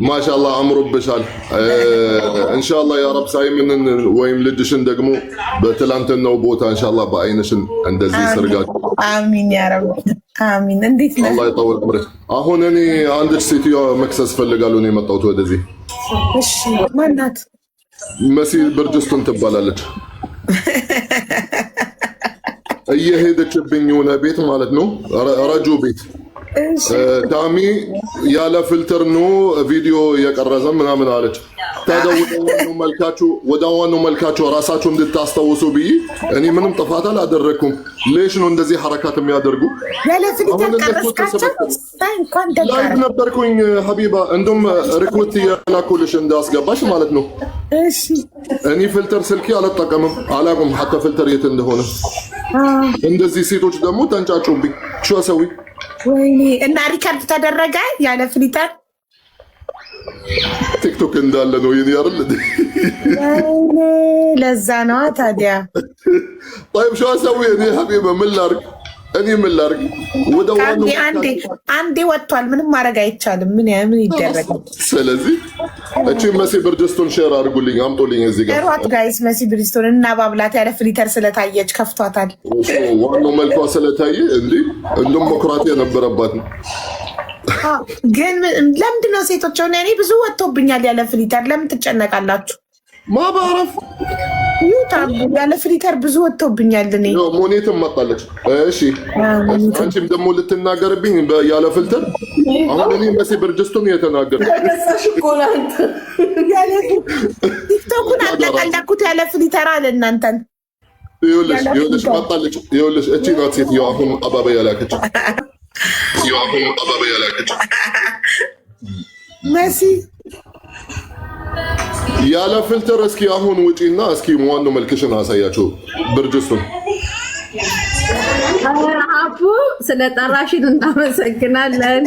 ማሻአላህ አምሮብሻል። ኢንሻአላህ ያ ረብ ሳይምንን ወይም ልጅሽን ደግሞ በትላንትናው ቦታ ኢንሻአላህ በአይንሽን እንደዚህ ሰርጋችሁ። አሚን ያ ረብ አሚን። እንዴት ነው? አላህ ይጠውል ዑምርሽ። አሁን እኔ አንድ ሴትዮ መክሰስ ፈልጋለሁ ነው የመጣሁት ወደዚህ። እሺ ማናት? መሲ ብርጅስቶን ትባላለች። እየሄደችብኝ የሆነ ቤት ማለት ነው ረጆ ቤት ታሚ ያለ ፊልተር ነው ቪዲዮ የቀረጸ ምናምን አለች። ወደዋኑ መልካችሁ ራሳችሁ እንድታስታውሱ ብዬ እኔ ምንም ጥፋት አላደረኩም። ሌሽ ነው እንደዚህ ሐረካት የሚያደርጉ? ላይቭ ነበርኩኝ ሀቢባ፣ እንደውም ሪክሩት የላኩልሽ እንዳስገባሽ ማለት ነው። እኔ ፊልተር ስልኬ አልጠቀምም፣ አላውቅም ሐታ ፊልተር የት እንደሆነ። እንደዚህ ሴቶች ደግሞ ተንጫጩብኝ። ሸሰዊ ወይኔ እና ሪከርድ ተደረገ ያለ ፊልተር ቲክቶክ እንዳለ ነው የኔ አይደል? ለዛ ነው ታዲያ። طيب شو اسوي እኔ ሀቢባ ምን ላድርግ? ወደ ዋናው አንዴ ወጥቷል። ምንም ማድረግ አይቻልም። ምን ይደረጋል? ስለዚህ እቺ መሲ ብርጅስቶን ሼር አድርጉልኝ፣ አምጦልኝ እዚህ ጋር ሯት ጋይስ። መሲ ብርጅስቶን እና ባብላት ያለ ፍሊተር ስለታየች ከፍቷታል። ዋናው መልኳ ስለታየ እንደም መኩራት የነበረባት ነው። ግን ለምንድን ነው ሴቶች ሆነ እኔ ብዙ ወጥቶብኛል ያለ ፍሊተር። ለምን ትጨነቃላችሁ? ማባረፍ ይታሉ ያለ ፍሊተር ብዙ ወጥቶብኛል። እኔ ሞኔትም መጣለች። እሺ አንቺም ደግሞ ልትናገርብኝ ያለ ፍልተር። አሁን እኔ መሲ ብርጅስቶን የተናገርኩት ቲክቶኩን አለቀለኩት ያለ ፍሊተር አለ። እናንተን ይኸውልሽ መጣለች። ይኸውልሽ እቺ ናት ሴትዮዋ አሁን አባባ ያላከች መሲ ያለ ፊልተር። እስኪ አሁን ውጪና እስኪ ዋናው መልክሽን አሳያችሁ ብርጅስቶን። አቡ ስለጠራሽን እናመሰግናለን።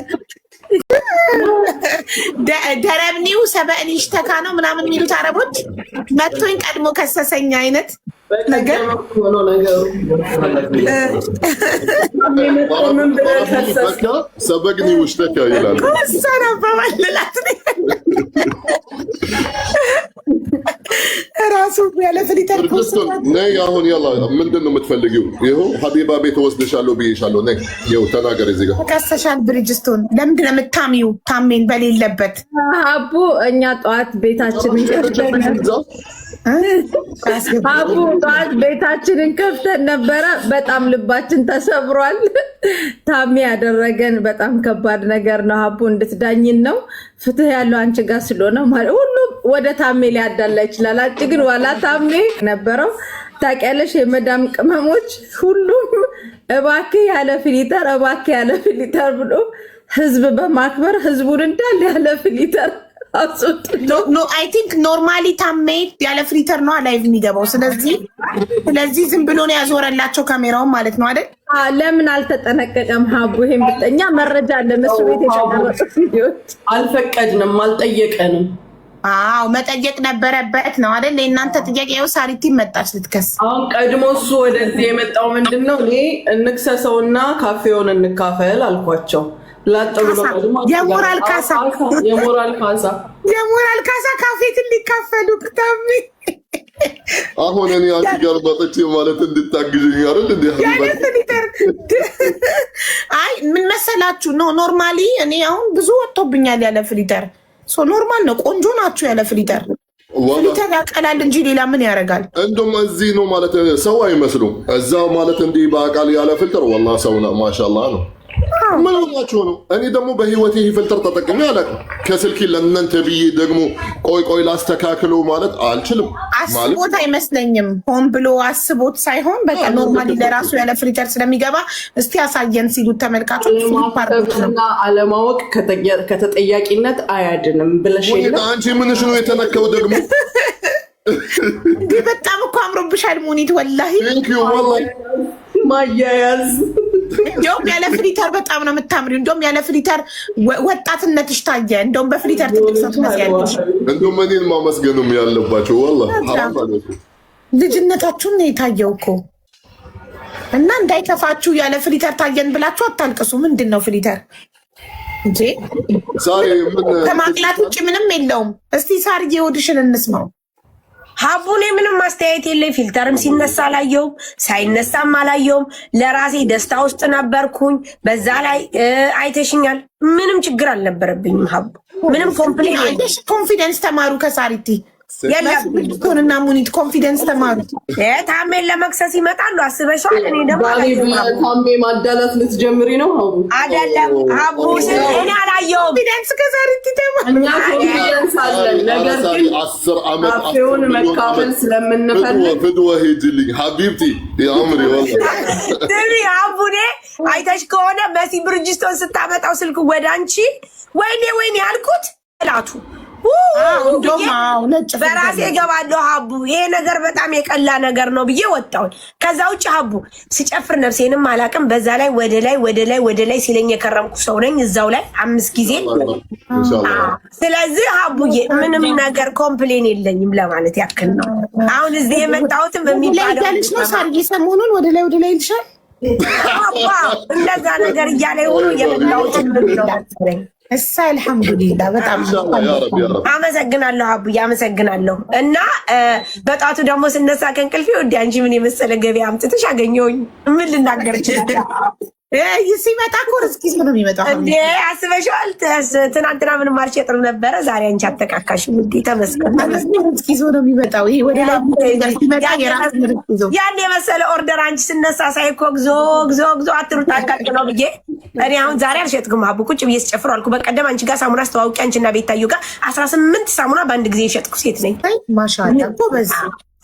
ደረብኒው ሰበእኒሽ ተካ ነው ምናምን የሚሉት አረቦች መቶኝ ቀድሞ ከሰሰኝ አይነት ነገር ሰበግኒ ውሽተካ ይላል። እሷን አባባልላት ራሱ ያለ ፍሊተር ነይ። አሁን ያላ ምንድን ነው የምትፈልጊው? ይኸው ሀቢባ ቤት ወስድሻለሁ ብዬሻለሁ። ነይ ይኸው ተናገር። እዚህ ጋር ተከሰሻል። ብሪጅስቶን ለምንድን ነው የምታሚው? ታሜን በሌለበት አቡ እኛ ጠዋት ቤታችንን ከፍተን ነበረ። በጣም ልባችን ተሰብሯል። ታሜ ያደረገን በጣም ከባድ ነገር ነው። ሀቡ እንድትዳኝን ነው። ፍትህ ያለው አንቺ ጋር ስለሆነ ማለት ሁሉም ወደ ታሜ ሊያዳላ ይችላል። አንቺ ግን ዋላ ታሜ ነበረው። ታውቂያለሽ የመዳም ቅመሞች ሁሉም እባክህ ያለ ፊሊተር ብሎ ህዝብ በማክበር ህዝቡን እንዳለ ያለ ፊሊተር አይ ቲንክ ኖርማሊ ታሜ ያለ ፍሊተር ነው ላይቭ የሚገባው። ስለዚህ ዝም ብሎ ነው ያዞረላቸው ካሜራውን ማለት ነው አይደል? ለምን አልተጠነቀቀም? ሀቡ ይሄን ብጠኛ መረጃ አለ። እነሱ ቤት የተቀረጹ ቪዲዮዎች አልፈቀድንም፣ አልጠየቀንም። አዎ መጠየቅ ነበረበት ነው አይደል? የእናንተ ጥያቄ ያው ሳሪቲ መጣች ልትከስ። አሁን ቀድሞ እሱ ወደዚህ የመጣው ምንድን ነው? እኔ እንክሰሰውና ካፌውን እንካፈል አልኳቸው። የሞራል ካሳ ካፌትን ሊካፈሉ ክታሚ። አሁን እኔ አንቺ ጋር መጥቼ ማለት እንድታግዥኝ አይደል? አይ ምን መሰላችሁ ነው ኖርማሊ እኔ አሁን ብዙ ወጥቶብኛል ያለ ፍሊተር። ኖርማል ነው። ቆንጆ ናችሁ ያለ ፍሊተር። ፍሊተር ያቀላል እንጂ ሌላ ምን ያደርጋል? እንደውም እዚህ ነው ማለት ሰው አይመስሉም። እዛ ማለት እንዲህ በአቃል ያለ ፍልተር ወላ ሰው ማሻአላህ ነው። ምን ሆናችሁ ነው? እኔ ደግሞ በህይወቴ ፊልተር ተጠቅሜ አላውቅም። ከስልኬ ለእናንተ ብዬ ደግሞ ቆይ ላስተካክለው ማለት አልችልም። አስቦት አይመስለኝም። ሆን ብሎ አስቦት ሳይሆን በቃ ኖርማሊ ለራሱ ያለ ፍሊተር ስለሚገባ እስቲ ያሳየን ሲሉት ተመልካቾች ማወቅና አለማወቅ ከተጠያቂነት አያድንም ብለሽ አንቺ ምንሽ ነው የተነከው ደግሞ? እንዲህ በጣም እኮ አምሮብሻል ሙኒት ወላሂ ማያያዝ። እንደውም ያለ ፍሊተር በጣም ነው የምታምሪው። እንደውም ያለ ፍሊተር ወጣትነትሽ ታየ። እንደውም በፍሊተር ትልቅ ሰው ትመስያለሽ። እንደውም እኔን ማመስገንም ያለባቸው ወላሂ ልጅነታችሁን ነው የታየው እኮ። እና እንዳይከፋችሁ ያለ ፍሊተር ታየን ብላችሁ አታልቅሱ። ምንድን ነው ፍሊተር? እንጂ ሳሪ ምን ከማቅላት ውጭ ምንም የለውም። እስቲ ሳርዬ ወድሽን እንስማው። ሀቡኔ ምንም ማስተያየት የለኝ። ፊልተርም ሲነሳ አላየውም፣ ሳይነሳም አላየውም። ለራሴ ደስታ ውስጥ ነበርኩኝ። በዛ ላይ አይተሽኛል። ምንም ችግር አልነበረብኝም። ሀቡ ምንም ኮንፊደንስ ተማሩ ከሳሪቲ የለብቶንና ሙኒት ኮንፊደንስ ተማሩ። ታሜን ለመክሰስ ይመጣሉ። አስበሽዋል? እኔ ደግሞ ታሜ ማዳላት ልትጀምሪ ነው? ሀቡ አይደለም ሀቡ እኔ አላየውም። ኮንፊደንስ ከሳሪቲ ተማሩ። እኛ ኮንፊደንስ አለን፣ ነገር ግን 10 ዓመት ካፌውን መካፈል ስለምንፈልግ ፍድወ ሂጂልኝ ሀቢብቲ የአምሪ ስሚ ሀቡኔ አይተሽ ከሆነ መሲ ብርጅስቶን ስታመጣው ስልክ ወደ አንቺ ወይኔ ያልኩት እላቱ በራሴ እገባለሁ። ሀቡ ይሄ ነገር በጣም የቀላ ነገር ነው ብዬ ወጣሁኝ። ከዛ ውጭ ሀቡ ስጨፍር ነፍሴንም አላቅም። በዛ ላይ ወደ ላይ ሲለኝ የከረምኩ ሰው ነኝ። እዛው ላይ 5 ጊዜ። ስለዚህ ሀቡዬ ምንም ነገር ኮምፕሌን የለኝም ለማለት ያክል ነው። አሁን እዚህ የመጣሁትም የሚባለው ነው ሳርዬ ሰሞኑን ወደ ላይ ይልሻል። እንደዛ ነገር እያለ ሆኖ የመጣሁትን ምንላኝ እሳ አልሐምዱሊላህ በጣም አመሰግናለሁ ሀቡዬ አመሰግናለሁ። እና በጣቱ ደግሞ ስነሳ ከእንቅልፌ ወዲ አንቺ ምን የመሰለ ገበያ አምጥተሽ አገኘሁኝ። ምን ልናገር ይችላል? ሲመጣ እኮ ርስኪ ነው የሚመጣው እንዴ አስበሽዋል? ትናንትና ምንም አልሸጥም ነበረ። ዛሬ አንቺ አተካካሽ ውዴ ተመስገን። ርስኪ ነው የሚመጣው። ይሄ ወደ ላይ ሲመጣ የራስ ርስኪ ነው። ያን የመሰለ ኦርደር አንቺ ስነሳ ሳይኮ ግዞ አትሩት አቃቅ ነው ብዬ እኔ አሁን ዛሬ አልሸጥኩም። ሀቡ ቁጭ ብዬ ስጨፍሩ አልኩ። በቀደም አንቺ ጋር ሳሙና አስተዋውቂ አንቺና ቤታዩ ጋር 18 ሳሙና በአንድ ጊዜ የሸጥኩ ሴት ነኝ። ማሻአላ እኮ በዛ።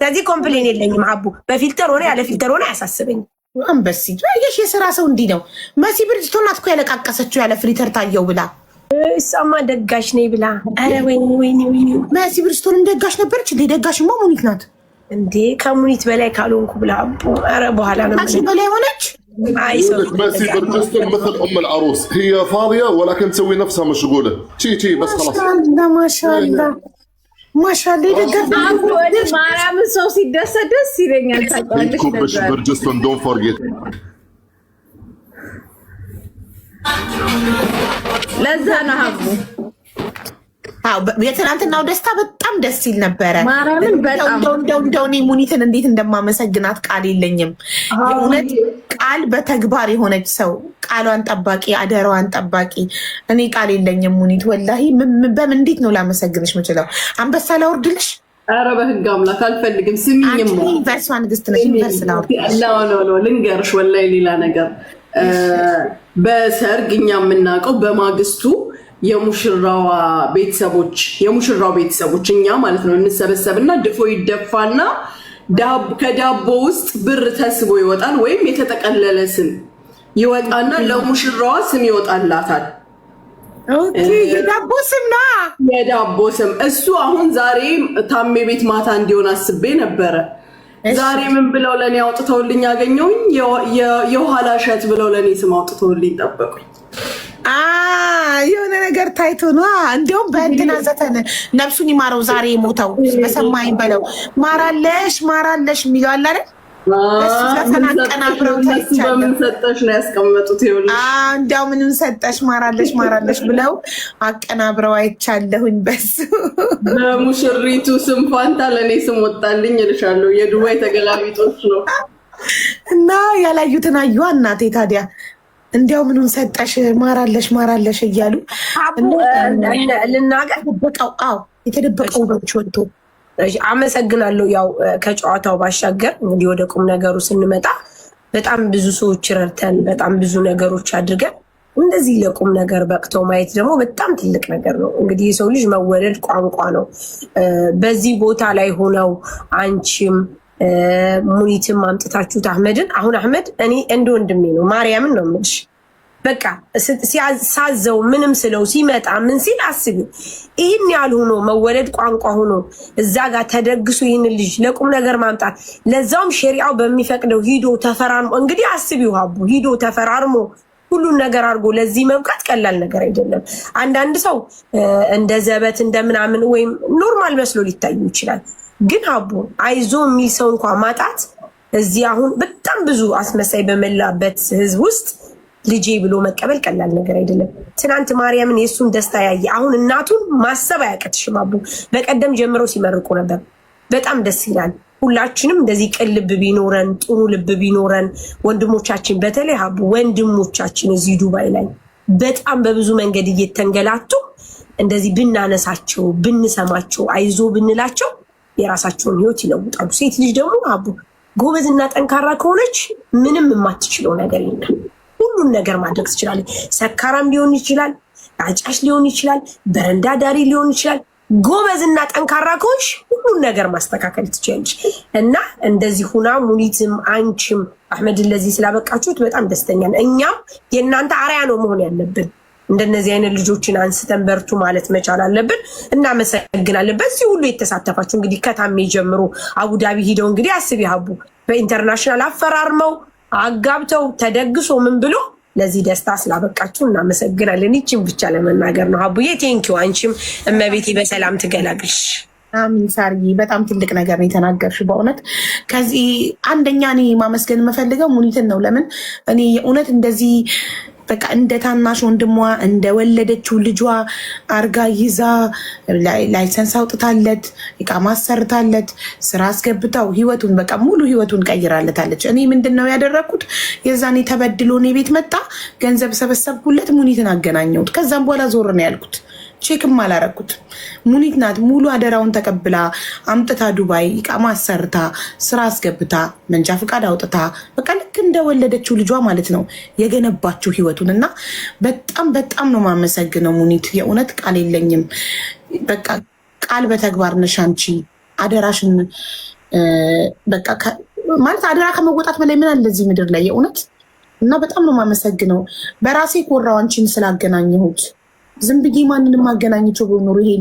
ስለዚህ ኮምፕሌን የለኝም። ሀቡ በፊልተር ሆነ ያለ ፊልተር ሆነ አያሳስበኝም። አንበሲ ያየሽ የሥራ ሰው እንዲህ ነው። መሲ ብርጅስቶን ናት እኮ ያለቃቀሰችው ያለ ፍሊተር ታየው ብላ እሷማ ደጋሽ ነኝ ብላ። ኧረ ወይኔ መሲ ብርጅስቶንም ደጋሽ ነበረች እንዴ? ደጋሽማ ሙኒት ናት እንዴ? ከሙኒት በላይ ካልሆንኩ ብላ። ኧረ በኋላ ነው አንቺ በላይ ሆነች። ميسي برجستون مثل العروس هي فاضية ولكن تسوي نفسها مشغولة شي بس خلاص ما شاء الله ማርያምን ሰው ሲደሰት ደስ ይለኛል። ታውቃለሽ برجستون don't forget ለዛ ነው ሀቡ የትናንትናው ደስታ በጣም ደስ ሲል ነበረ። ማርያምን በጣም እንደው እኔ ሙኒትን እንዴት እንደማመሰግናት ቃል የለኝም። የእውነት ቃል በተግባር የሆነች ሰው፣ ቃሏን ጠባቂ፣ አደራዋን ጠባቂ። እኔ ቃል የለኝም ሙኒት ወላሂ። በምን እንዴት ነው ላመሰግንሽ የምችለው? አንበሳ ላውርድልሽ? ኧረ በህግ አምላክ አልፈልግም። ስሚኝም ዩኒቨርስ ንግስት ነሽ። ዩኒቨርስ ላውርድ ልንገርሽ ወላሂ ሌላ ነገር በሰርግ እኛ የምናውቀው በማግስቱ የሙሽራው ቤተሰቦች እኛ ማለት ነው እንሰበሰብና ድፎ ይደፋና ከዳቦ ውስጥ ብር ተስቦ ይወጣል፣ ወይም የተጠቀለለ ስም ይወጣና ለሙሽራዋ ስም ይወጣላታል። ኦኬ የዳቦ ስም እሱ አሁን ዛሬ ታሜ ቤት ማታ እንዲሆን አስቤ ነበረ። ዛሬ ምን ብለው ለኔ አውጥተውልኝ ያገኘውኝ የኋላ እሸት ብለው ለኔ ስም አውጥተውልኝ ጠበቁኝ። የሆነ ነገር ታይቶ ነው። እንዲሁም በእንትና ዘፈን ነፍሱን ይማረው ዛሬ የሞተው በሰማኝ በለው ማራለሽ የሚለው አለ አይደል? እሱ ዘፈን አቀናብረው በምን ሰጠሽ ነው ያስቀመጡት። ይኸውልሽ እንዲያው ምንም ሰጠሽ ማራለሽ ብለው አቀናብረው አይቻለሁኝ። በሱ በሙሽሪቱ ስም ፋንታ ለኔ ስም ወጣልኝ እልሻለሁ። የዱባይ ተገላቢጦች ነው እና ያላዩትን አዩ እናቴ ታዲያ እንዲያው ምኑን ሰጠሽ ማራለሽ እያሉ ልናገር የተደበቀው ውበትሽ ወጥቶ አመሰግናለሁ። ያው ከጨዋታው ባሻገር እንግዲህ ወደ ቁም ነገሩ ስንመጣ በጣም ብዙ ሰዎች ረድተን በጣም ብዙ ነገሮች አድርገን እንደዚህ ለቁም ነገር በቅተው ማየት ደግሞ በጣም ትልቅ ነገር ነው። እንግዲህ የሰው ልጅ መወለድ ቋንቋ ነው። በዚህ ቦታ ላይ ሆነው አንቺም ሙኒትም አምጥታችሁት አህመድን። አሁን አህመድ እኔ እንደ ወንድሜ ነው፣ ማርያምን ነው የምልሽ። በቃ ሳዘው ምንም ስለው ሲመጣ ምን ሲል አስቢ። ይህን ያህል ሆኖ መወለድ ቋንቋ ሆኖ እዛ ጋር ተደግሶ ይህን ልጅ ለቁም ነገር ማምጣት፣ ለዛውም ሸሪዓው በሚፈቅደው ሂዶ ተፈራርሞ። እንግዲህ አስቢው ሀቡ ሂዶ ተፈራርሞ ሁሉን ነገር አድርጎ ለዚህ መብቃት ቀላል ነገር አይደለም። አንዳንድ ሰው እንደ ዘበት እንደምናምን ወይም ኖርማል መስሎ ሊታዩ ይችላል። ግን ሀቡ አይዞ የሚል ሰው እንኳን ማጣት እዚህ አሁን በጣም ብዙ አስመሳይ በመላበት ህዝብ ውስጥ ልጄ ብሎ መቀበል ቀላል ነገር አይደለም። ትናንት ማርያምን የእሱን ደስታ ያየ አሁን እናቱን ማሰብ አያቀትሽም። አቡ በቀደም ጀምሮ ሲመርቁ ነበር። በጣም ደስ ይላል። ሁላችንም እንደዚህ ቅን ልብ ቢኖረን ጥሩ ልብ ቢኖረን ወንድሞቻችን በተለይ አቡ ወንድሞቻችን እዚህ ዱባይ ላይ በጣም በብዙ መንገድ እየተንገላቱ እንደዚህ ብናነሳቸው ብንሰማቸው አይዞ ብንላቸው የራሳቸውን ህይወት ይለውጣሉ። ሴት ልጅ ደግሞ አቡ ጎበዝና ጠንካራ ከሆነች ምንም የማትችለው ነገር የለም። ሁሉን ነገር ማድረግ ትችላለች። ሰካራም ሊሆን ይችላል፣ አጫሽ ሊሆን ይችላል፣ በረንዳ ዳሪ ሊሆን ይችላል። ጎበዝና ጠንካራ ከሆንሽ ሁሉን ነገር ማስተካከል ትችላለች። እና እንደዚህ ሁና ሙኒትም አንቺም አህመድን ለዚህ ስላበቃችሁት በጣም ደስተኛ ነን። እኛም የእናንተ አርአያ ነው መሆን ያለብን። እንደነዚህ አይነት ልጆችን አንስተን በርቱ ማለት መቻል አለብን። እናመሰግናለን። በዚህ ሁሉ የተሳተፋችሁ እንግዲህ ከታሜ ጀምሮ አቡዳቢ ሂደው እንግዲህ አስቢ ሀቡ በኢንተርናሽናል አፈራርመው አጋብተው ተደግሶ ምን ብሎ ለዚህ ደስታ ስላበቃችሁ እናመሰግናለን። ይህችን ብቻ ለመናገር ነው። ሀቡዬ ቴንኪው። አንቺም እመቤቴ በሰላም ትገላግልሽ። አሚን ሳርዬ፣ በጣም ትልቅ ነገር ነው የተናገርሽ። በእውነት ከዚህ አንደኛ እኔ ማመስገን የምፈልገው ሙኒትን ነው። ለምን እኔ የእውነት እንደዚህ በቃ እንደ ታናሽ ወንድሟ እንደ ወለደችው ልጇ አርጋ ይዛ ላይሰንስ አውጥታለት እቃ ማሰርታለት ስራ አስገብታው ህይወቱን በቃ ሙሉ ህይወቱን ቀይራለታለች። እኔ ምንድን ነው ያደረግኩት? የዛኔ ተበድሎ እኔ ቤት መጣ፣ ገንዘብ ሰበሰብኩለት፣ ሙኒትን አገናኘሁት። ከዛም በኋላ ዞር ነው ያልኩት። ቼክም አላረኩት። ሙኒት ናት ሙሉ አደራውን ተቀብላ አምጥታ ዱባይ ኢቃማ አሰርታ ስራ አስገብታ መንጃ ፍቃድ አውጥታ በቃ ልክ እንደወለደችው ልጇ ማለት ነው የገነባችው ህይወቱን። እና በጣም በጣም ነው ማመሰግነው ሙኒት። የእውነት ቃል የለኝም። በቃ ቃል በተግባር ነሽ አንቺ። አደራሽን በቃ ማለት አደራ ከመወጣት በላይ ምን አለ እዚህ ምድር ላይ የእውነት። እና በጣም ነው ማመሰግነው። በራሴ ኮራው አንቺን ስላገናኘሁት። ዝም ብዬ ማንንም ማገናኘቸው በኖሩ ይሄ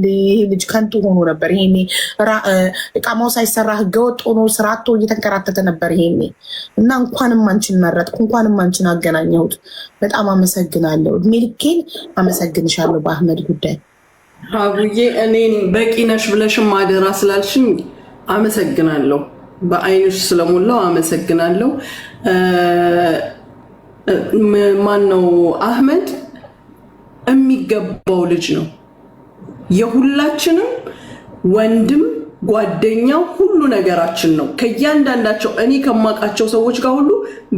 ልጅ ከንቱ ሆኖ ነበር። ይሄኔ እቃማው ሳይሰራ ህገወጥ ሆኖ ስራ አጥቶ እየተንከራተተ ነበር ይሄኔ። እና እንኳንም አንቺን መረጥኩ፣ እንኳንም አንቺን አገናኘሁት። በጣም አመሰግናለሁ። እድሜ ልኬን አመሰግንሻለሁ በአህመድ ጉዳይ። ሀቡዬ እኔን በቂ ነሽ ብለሽም አደራ ስላልሽኝ አመሰግናለሁ። በአይንሽ ስለሞላው አመሰግናለሁ። ማን ነው አህመድ? የሚገባው ልጅ ነው። የሁላችንም ወንድም ጓደኛ ሁሉ ነገራችን ነው። ከእያንዳንዳቸው እኔ ከማውቃቸው ሰዎች ጋር ሁሉ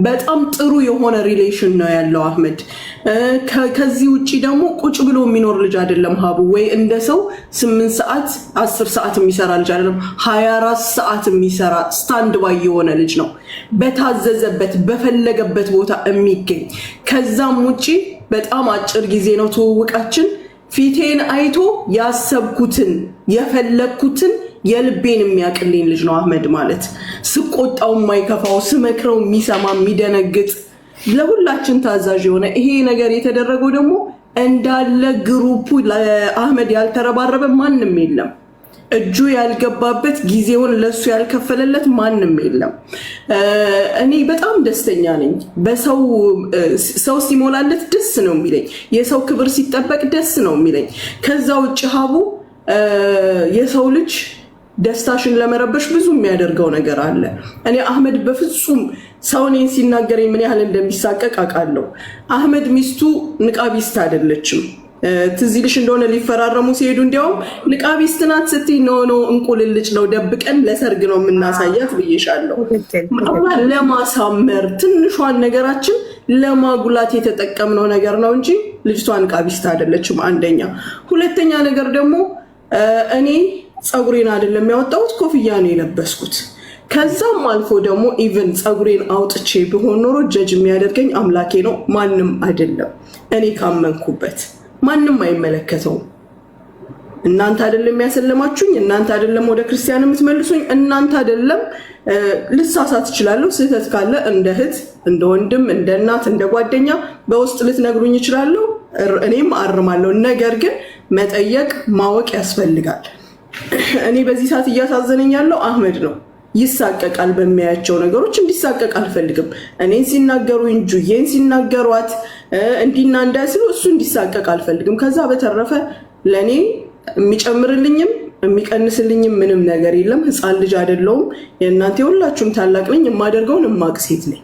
በጣም ጥሩ የሆነ ሪሌሽን ነው ያለው አህመድ። ከዚህ ውጭ ደግሞ ቁጭ ብሎ የሚኖር ልጅ አይደለም ሀቡ። ወይ እንደ ሰው 8 ሰዓት 10 ሰዓት የሚሰራ ልጅ አይደለም። 24 ሰዓት የሚሰራ ስታንድ ባይ የሆነ ልጅ ነው። በታዘዘበት በፈለገበት ቦታ የሚገኝ። ከዛም ውጭ በጣም አጭር ጊዜ ነው ትውውቃችን። ፊቴን አይቶ ያሰብኩትን የፈለግኩትን የልቤን የሚያቅልኝ ልጅ ነው አህመድ ማለት። ስቆጣው የማይከፋው፣ ስመክረው የሚሰማ የሚደነግጥ፣ ለሁላችን ታዛዥ የሆነ ይሄ ነገር የተደረገው ደግሞ እንዳለ ግሩፑ ለአህመድ ያልተረባረበ ማንም የለም። እጁ ያልገባበት ጊዜውን ለሱ ያልከፈለለት ማንም የለም። እኔ በጣም ደስተኛ ነኝ። ሰው ሲሞላለት ደስ ነው የሚለኝ። የሰው ክብር ሲጠበቅ ደስ ነው የሚለኝ። ከዛ ውጭ ሀቡ የሰው ልጅ ደስታሽን ለመረበሽ ብዙ የሚያደርገው ነገር አለ። እኔ አህመድ በፍጹም ሰው እኔን ሲናገረኝ ምን ያህል እንደሚሳቀቅ አውቃለሁ። አህመድ ሚስቱ ንቃቢስት አይደለችም። ትዝ ይልሽ እንደሆነ ሊፈራረሙ ሲሄዱ እንዲያውም ንቃቢስት ናት ስትይ ኖ እንቁልልጭ ነው ደብቀን ለሰርግ ነው የምናሳያት ብዬሻለሁ። ለማሳመር ትንሿን ነገራችን ለማጉላት የተጠቀምነው ነገር ነው እንጂ ልጅቷ ንቃቢስት አይደለችም። አንደኛ። ሁለተኛ ነገር ደግሞ እኔ ፀጉሬን አይደለም ያወጣሁት፣ ኮፍያ ነው የለበስኩት። ከዛም አልፎ ደግሞ ኢቭን ፀጉሬን አውጥቼ ቢሆን ኖሮ ጀጅ የሚያደርገኝ አምላኬ ነው፣ ማንም አይደለም። እኔ ካመንኩበት ማንም አይመለከተውም። እናንተ አይደለም ያሰለማችሁኝ፣ እናንተ አይደለም ወደ ክርስቲያን የምትመልሱኝ፣ እናንተ አይደለም። ልሳሳት እችላለሁ። ስህተት ካለ እንደ እህት፣ እንደ ወንድም፣ እንደ እናት፣ እንደ ጓደኛ በውስጥ ልትነግሩኝ እችላለሁ። እኔም አርማለሁ። ነገር ግን መጠየቅ ማወቅ ያስፈልጋል። እኔ በዚህ ሰዓት እያሳዘነኝ ያለው አህመድ ነው። ይሳቀቃል በሚያያቸው ነገሮች። እንዲሳቀቅ አልፈልግም። እኔን ሲናገሩኝ ጁዬን ሲናገሯት እንዲና እንዳስሉ እሱ እንዲሳቀቅ አልፈልግም። ከዛ በተረፈ ለኔ የሚጨምርልኝም የሚቀንስልኝም ምንም ነገር የለም። ህፃን ልጅ አይደለሁም። የእናንተ ሁላችሁም ታላቅ ነኝ። የማደርገውን የማቅ ሴት ነኝ።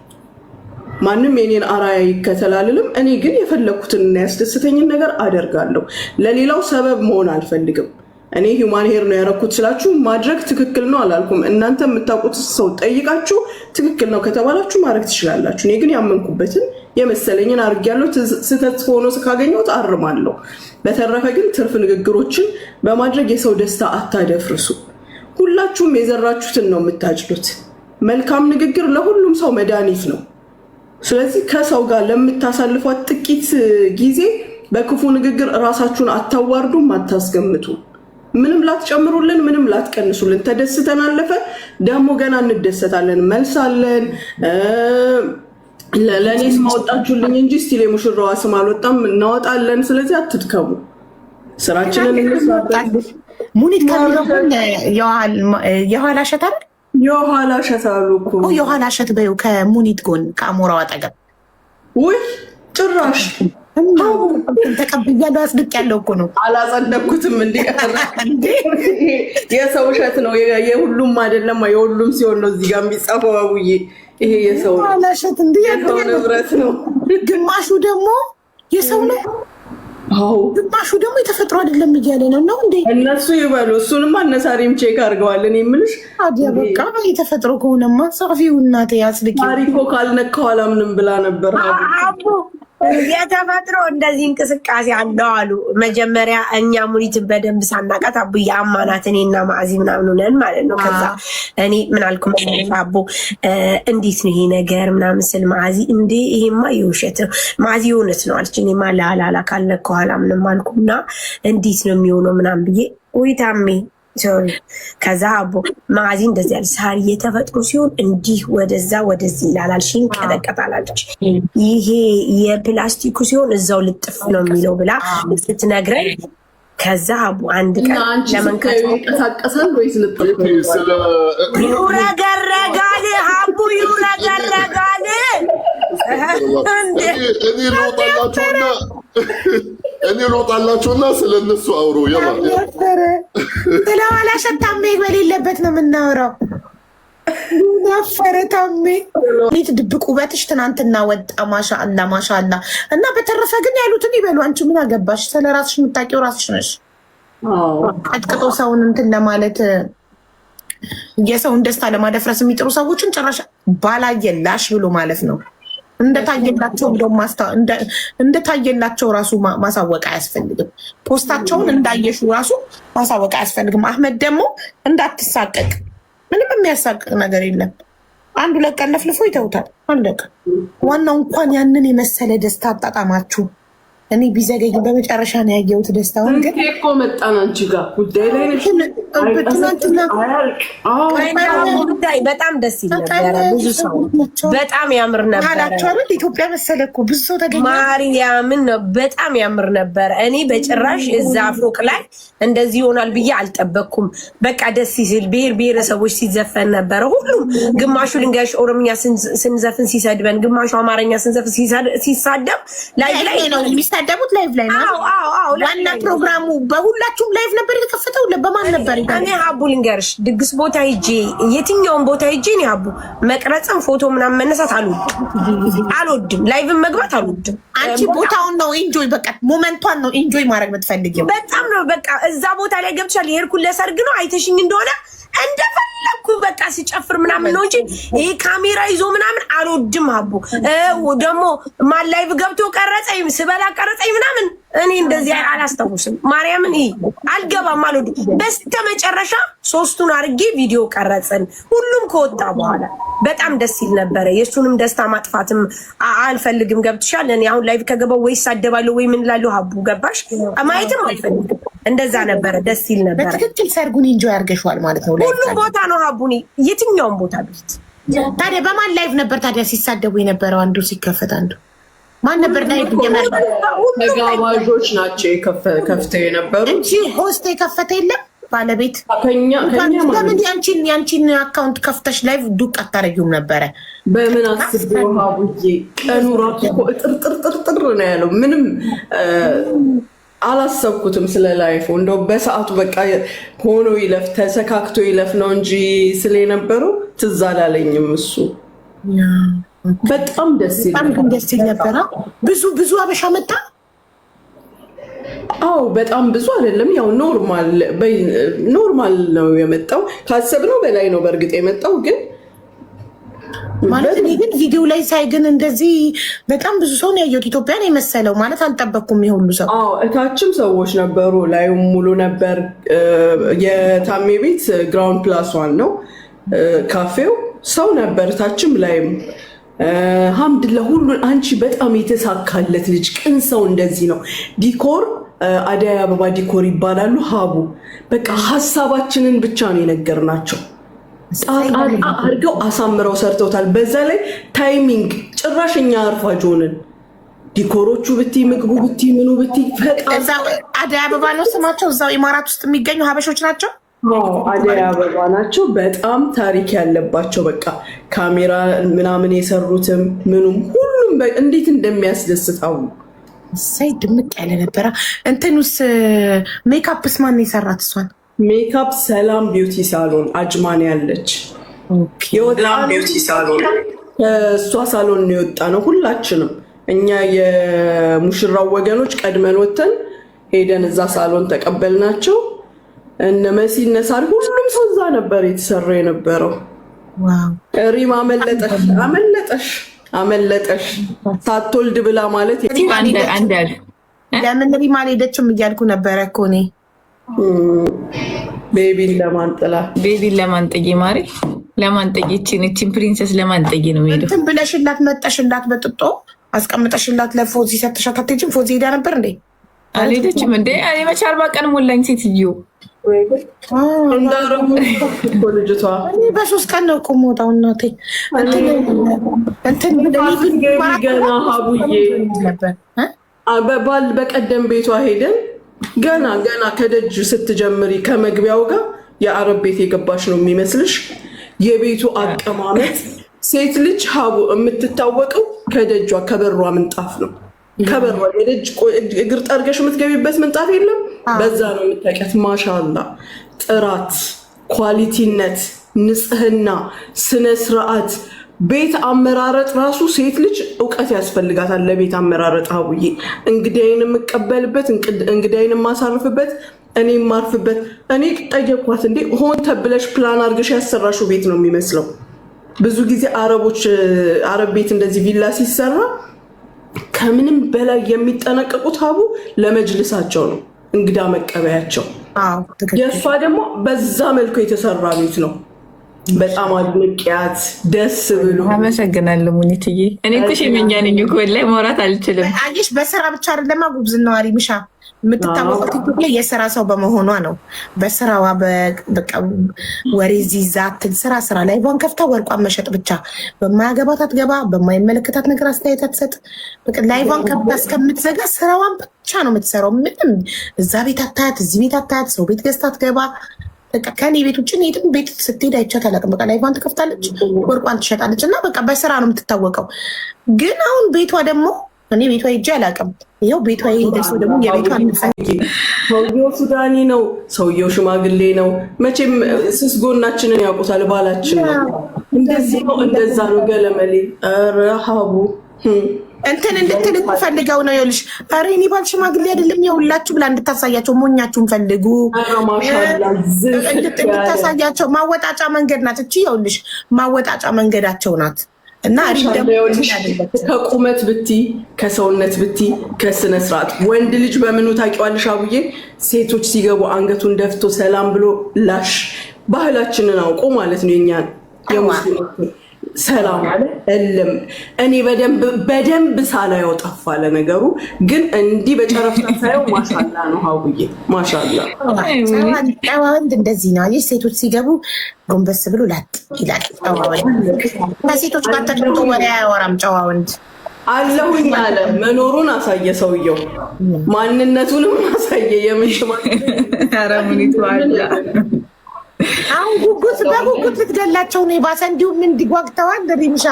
ማንም የኔን አራያ ይከተላልልም። እኔ ግን የፈለኩትን ያስደስተኝን ነገር አደርጋለሁ። ለሌላው ሰበብ መሆን አልፈልግም። እኔ ሂውማን ሄር ነው ያረኩት ስላችሁ ማድረግ ትክክል ነው አላልኩም። እናንተ የምታውቁት ሰው ጠይቃችሁ ትክክል ነው ከተባላችሁ ማድረግ ትችላላችሁ። እኔ ግን ያመንኩበትን የመሰለኝን አድርጌያለሁ። ስህተት ሆኖ ካገኘሁት አርማለሁ። በተረፈ ግን ትርፍ ንግግሮችን በማድረግ የሰው ደስታ አታደፍርሱ። ሁላችሁም የዘራችሁትን ነው የምታጭዱት። መልካም ንግግር ለሁሉም ሰው መድኃኒት ነው። ስለዚህ ከሰው ጋር ለምታሳልፏት ጥቂት ጊዜ በክፉ ንግግር እራሳችሁን አታዋርዱም፣ አታስገምቱ። ምንም ላትጨምሩልን፣ ምንም ላትቀንሱልን። ተደስተን አለፈ። ደግሞ ገና እንደሰታለን፣ መልሳለን። ለእኔ ስም አወጣችሁልኝ እንጂ ስቲል የሙሽራዋ ስም አልወጣም፣ እናወጣለን። ስለዚህ አትድከሙ፣ ስራችንን እንስራለን። ሙኒት ከሚለውን የኋላ ሸት አይደል? የኋላ ሸት አሉ እኮ የኋላ ሸት በይው፣ ከሙኒት ጎን ከአሞራው አጠገብ። ውይ ጭራሽ ተቀብያለሁ፣ አጽድቅ ያለው እኮ ነው። አላጸደቅኩትም። የሰው ሸት ነው፣ የሁሉም አይደለም። የሁሉም ሲሆን ነው እዚህ ጋር የሚጻፈው። አቡዬ ይሄ የሰው ንብረት ነው። ግማሹ ደግሞ የሰው ነው፣ ግማሹ ደግሞ የተፈጥሮ አይደለም እያለ ነው። ነው እንዴ? እነሱ ይበሉ። እሱንማ እነሳሪም ቼክ አድርገዋል። እኔ የምልሽ ታዲያ በቃ የተፈጥሮ ከሆነማ ጻፊው እናቴ አጽድቂ። ታሪኮ ካልነካው አላምንም ብላ ነበር። የተፈጥሮ እንደዚህ እንቅስቃሴ አለው አሉ። መጀመሪያ እኛ ሙኒትን በደንብ ሳናቃት አቡዬ አማናት እኔና ማዕዚ ምናምን ነን ማለት ነው። ከዛ እኔ ምን አልኩ አቦ እንዴት ነው ይሄ ነገር ምናምን ስል ማዕዚ እንዴ ይሄማ የውሸት ነው ማዕዚ የእውነት ነው አለች። እኔማ ላላላ ካልነካው አላምንም አልኩና እንዴት ነው የሚሆነው ምናምን ብዬ ወይታሜ ሶሪ። ከዛ አቦ ማዕዚ እንደዚህ ያለ ሳሪ የተፈጥሮ ሲሆን እንዲህ ወደዛ ወደዚህ ይላላልሽኝ ቀጠቀጣላለች። ይሄ የፕላስቲኩ ሲሆን እዛው ልጥፍ ነው የሚለው ብላ ስትነግረን ከዛ አቡ አንድ ቀን ለመንካት ይንቀሳቀሳል ወይስ ልጥፍ ይውረገረጋል? አቡ ይውረገረጋል። እኔ ልወጣላችሁና ስለነሱ አውሩ። ስለኋላ ሸት ታሜ በሌለበት ነው የምናወራው። ነፈረ ታሜ ሊት ድብቅ ውበትሽ ትናንትና ወጣ። ማሻአላ ማሻአላ። እና በተረፈ ግን ያሉትን ይበሉ። አንቺ ምን አገባሽ? ስለ ራስሽ የምታውቂው ራስሽ ነሽ። ቀጥቅጦ ሰውን እንትን ለማለት የሰውን ደስታ ለማደፍረስ የሚጥሩ ሰዎችን ጭራሽ ባላየላሽ ብሎ ማለት ነው። እንደታየላቸው ራሱ ማሳወቅ አያስፈልግም። ፖስታቸውን እንዳየሹ ራሱ ማሳወቅ አያስፈልግም። አህመድ ደግሞ እንዳትሳቀቅ፣ ምንም የሚያሳቅቅ ነገር የለም። አንዱ ለቀን ለፍልፎ ይተውታል። አለቀ። ዋናው እንኳን ያንን የመሰለ ደስታ አጣጣማችሁ። እኔ ቢዘገይ በመጨረሻ ነው ያየሁት ደስታውን። ግን እኮ መጣን አንቺ ጋር ጉዳይ ላይ ነሽ። ጉዳይ በጣም ደስ ይል ነበረ። ብዙ ሰው በጣም ያምር ነበረ። ኢትዮጵያ መሰለ እኮ ብዙ ሰው ተገኘ። ማርያምን ነው በጣም ያምር ነበረ። እኔ በጭራሽ እዛ ፎቅ ላይ እንደዚህ ይሆናል ብዬ አልጠበቅኩም። በቃ ደስ ሲል ብሔረሰቦች ሲዘፈን ነበረ። ሁሉም ግማሹ ልንገርሽ ኦሮምኛ ስንዘፍን ሲሰድበን፣ ግማሹ አማርኛ ስንዘፍን ሲሳደብ ላይ ነው የሚሳደቡት። ላይቭ ላይ ነው። ዋና ፕሮግራሙ በሁላችሁም ላይቭ ነበር የተከፈተው። በማን ነበር? እኔ ሀቡ ልንገርሽ ድግስ ቦታ ሂጄ የትኛውን ቦታ ሂጄ እኔ ሀቡ መቅረጽም ፎቶ ምናምን መነሳት አልወድም። ላይቭን መግባት አልወድም። አንቺ ቦታውን ነው ኢንጆይ፣ በቃ ሞመንቷን ነው ኢንጆይ ማድረግ የምትፈልጊው። በጣም ነው በቃ እዛ ቦታ ላይ ገብቻል። የሄድኩት ለሰርግ ነው። አይተሽኝ እንደሆነ እንደፈለኩ በቃ ሲጨፍር ምናምን ነው እንጂ ይሄ ካሜራ ይዞ ምናምን አልወድም። ሀቡ ደግሞ ማን ላይቭ ገብቶ ቀረጸኝ፣ ስበላ ቀረጸኝ ምናምን እኔ እንደዚህ አላስታውስም። ማርያምን አልገባም፣ አልወድም። በስተመጨረሻ ሶስቱን አርጌ ቪዲዮ ቀረጽን። ሁሉም ከወጣ በኋላ በጣም ደስ ይል ነበረ። የእሱንም ደስታ ማጥፋትም አልፈልግም። ገብትሻል? እኔ አሁን ላይቭ ከገባው ወይ ሳደባለሁ ወይ ምን እላለሁ። ሀቡ ገባሽ? ማየትም አልፈልግም። እንደዛ ነበረ፣ ደስ ይል ነበረ። በትክክል ሰርጉን ኢንጆይ አድርገሽዋል ማለት ነው። ሁሉም ቦታ ነው ሀቡኒ፣ የትኛውም ቦታ ቤት። ታዲያ በማን ላይቭ ነበር ታዲያ ሲሳደቡ የነበረው? አንዱ ሲከፈት አንዱ ማን ነበር? ተጋባዦች ናቸው ከፍተው የነበሩ እንጂ ሆስት የከፈተ የለም። ባለቤት ለምን ያንቺን አካውንት ከፍተሽ ላይቭ ዱቅ አታረጊውም ነበረ? በምን አስቤው ሀቡዬ፣ ቀኑ ራሱ እኮ እጥርጥርጥር ነው ያለው። ምንም አላሰብኩትም ስለ ላይፉ። እንደው በሰዓቱ በቃ ሆኖ ይለፍ ተሰካክቶ ይለፍ ነው እንጂ ስለነበረው ትዝ አላለኝም እሱ። በጣም ደስ ይላል። በጣም ደስ ይል ነበረ። ብዙ አበሻ መጣ። አዎ በጣም ብዙ አይደለም፣ ያው ኖርማል ነው የመጣው። ካሰብነው በላይ ነው በእርግጥ የመጣው ግን ማለት እኔ ግን ቪዲዮ ላይ ሳይ ግን እንደዚህ በጣም ብዙ ሰው ነው ያየሁት። ኢትዮጵያን የመሰለው ማለት አልጠበቅኩም የሁሉ ሰው። አዎ እታችም ሰዎች ነበሩ፣ ላዩም ሙሉ ነበር። የታሜ ቤት ግራውንድ ፕላስ ዋን ነው ካፌው፣ ሰው ነበር እታችም ላይም። ሀምድላ ሁሉን አንቺ በጣም የተሳካለት ልጅ ቅን ሰው እንደዚህ ነው። ዲኮር አደይ አበባ ዲኮር ይባላሉ። ሀቡ በቃ ሀሳባችንን ብቻ ነው የነገርናቸው። አድርገው አሳምረው ሰርተውታል። በዛ ላይ ታይሚንግ ጭራሽ እኛ አርፋጅ ሆንን። ዲኮሮቹ ብቲ ምግቡ ብቲ ምኑ ብቲ አደይ አበባ ነው ስማቸው። እዛው ኢማራት ውስጥ የሚገኙ ሀበሾች ናቸው። አደይ አበባ ናቸው። በጣም ታሪክ ያለባቸው በቃ ካሜራ ምናምን የሰሩትም ምኑም ሁሉም እንዴት እንደሚያስደስታው ሳይ ድምቅ ያለ ነበረ። እንትኑስ ሜካፕስ ማን የሰራት? እሷን ሜካፕ ሰላም ቢዩቲ ሳሎን አጅማን ያለች ሰላም ቢዩቲ ሳሎን ከእሷ ሳሎን ነው የወጣ ነው። ሁላችንም እኛ የሙሽራው ወገኖች ቀድመን ወተን ሄደን እዛ ሳሎን ተቀበልናቸው። እነ መሲ እነ ሳሪ ሁሉም ሰው እዛ ነበር የተሰራ የነበረው። ሪም አመለጠሽ ሳትወልድ ብላ ማለት ለምን ሪም አልሄደችም እያልኩ ነበረ እኮ እኔ። ቤቢን ለማንጠጊ ማሪ ለማንጠጊ እቺን ፕሪንሰስ ለማንጠጊ ነው ሄደው እንትን ብለሽላት መጠሽላት በጥጦ አስቀምጠሽላት ለፎዚ ሰጥሻት አትሄጂም? ፎዚ ሄዳ ነበር እንዴ? አልሄደችም እንዴ? እኔ መቼ 40 ቀን ሞላኝ ሴትዮ እንዳረጉ ልጅቷ። በ3 ቀን ነው እኮ የምወጣው እናቴ። ገና ሀቡዬ በባል በቀደም ቤቷ ሄደን ገና ከደጅ ስትጀምሪ ከመግቢያው ጋር የአረብ ቤት የገባሽ ነው የሚመስልሽ። የቤቱ አቀማመጥ ሴት ልጅ ሀቡ የምትታወቀው ከደጇ ከበሯ ምንጣፍ ነው። ከበሯ የደጅ እግር ጠርገሽ የምትገቢበት ምንጣፍ የለም። በዛ ነው የምታውቂያት። ማሻላ ጥራት፣ ኳሊቲነት፣ ንጽህና፣ ስነ ስርዓት፣ ቤት አመራረጥ ራሱ ሴት ልጅ እውቀት ያስፈልጋታል ለቤት አመራረጥ። ሀቡዬ እንግዳይን የምቀበልበት እንግዳይን የማሳርፍበት እኔ የማርፍበት። እኔ ጠየኳት እንዴ ሆን ተብለሽ ፕላን አድርገሽ ያሰራሽው ቤት ነው የሚመስለው። ብዙ ጊዜ አረብ ቤት እንደዚህ ቪላ ሲሰራ ከምንም በላይ የሚጠነቀቁት ሀቡ ለመጅልሳቸው ነው፣ እንግዳ መቀበያቸው። የእሷ ደግሞ በዛ መልኩ የተሰራ ቤት ነው። በጣም አድንቂያት ደስ ብሎ። አመሰግናለሁ ሙኒትዬ። እኔ እኮ ሸመኛ ነኝ እኮ ላይ ማውራት አልችልም። አየሽ በስራ ብቻ አይደለማ ጉብዝናዋ ሪምሻ የምትታወቀው ቲክቶክ ላይ የስራ ሰው በመሆኗ ነው። በስራዋ በቃ ወሬ ዚዛትል ስራ ላይቫን ከፍታ ወርቋን መሸጥ ብቻ። በማያገባት አትገባ፣ በማይመለከታት ነገር አስተያየት አትሰጥ። በቃ ላይቫን ከፍታ እስከምትዘጋ ስራዋን ብቻ ነው የምትሰራው። ምንም እዛ ቤት አታያት፣ እዚህ ቤት አታያት፣ ሰው ቤት ገዝታ አትገባ። በቃ ከኔ ቤት ውጭ የትም ቤት ስትሄድ አይቻት አላውቅም። በቃ ላይቫን ትከፍታለች፣ ወርቋን ትሸጣለች እና በቃ በስራ ነው የምትታወቀው። ግን አሁን ቤቷ ደግሞ እኔ ቤቷ ሄጄ አላውቅም። ይኸው ቤቷ የሄደ ሰው ደግሞ የቤቷን ሰውየው ሱዳኒ ነው፣ ሰውየው ሽማግሌ ነው። መቼም ስስ ጎናችንን ያውቁታል፣ ባላችን ነው። እንደዚህ ነው እንደዛ ነው ገለመሌ። ኧረ ሀቡ እንትን እንድትል ፈልገው ነው። ይኸውልሽ ኧረ እኔ ባል ሽማግሌ አይደለም የሁላችሁ ብላ እንድታሳያቸው ሞኛችሁን ፈልጉ እንድታሳያቸው። ማወጣጫ መንገድ ናት እቺ። ይኸውልሽ ማወጣጫ መንገዳቸው ናት። እና ከቁመት ብቲ ከሰውነት ብቲ ከስነ ስርዓት ወንድ ልጅ በምኑ ታውቂዋለሽ አቡዬ? ሴቶች ሲገቡ አንገቱን ደፍቶ ሰላም ብሎ ላሽ ባህላችንን አውቆ ማለት ነው። የኛን የሙስሊሞችን ሰላም አለ እልም። እኔ በደንብ ሳላየው ጠፋ ለነገሩ፣ ግን እንዲህ በጨረፍታ ሳየው ማሻላ ነው አቡዬ ማሻላ። ጨዋ ወንድ እንደዚህ ነው። አየሽ ሴቶች ሲገቡ ጎንበስ ብሎ ላጥ ይላል። ጨዋ ወንድ ከሴቶች ጋር ተቀምጦ ወሬ አያወራም። ጨዋ ወንድ አለሁኝ አለ። መኖሩን አሳየ ሰውየው፣ ማንነቱንም አሳየ። የምንሽማ አረሙኒቱ አላ አሁን በጉጉት ልትገላቸው ነው የባሰ። እንዲሁም እንዲጓግተዋል ሪምሻ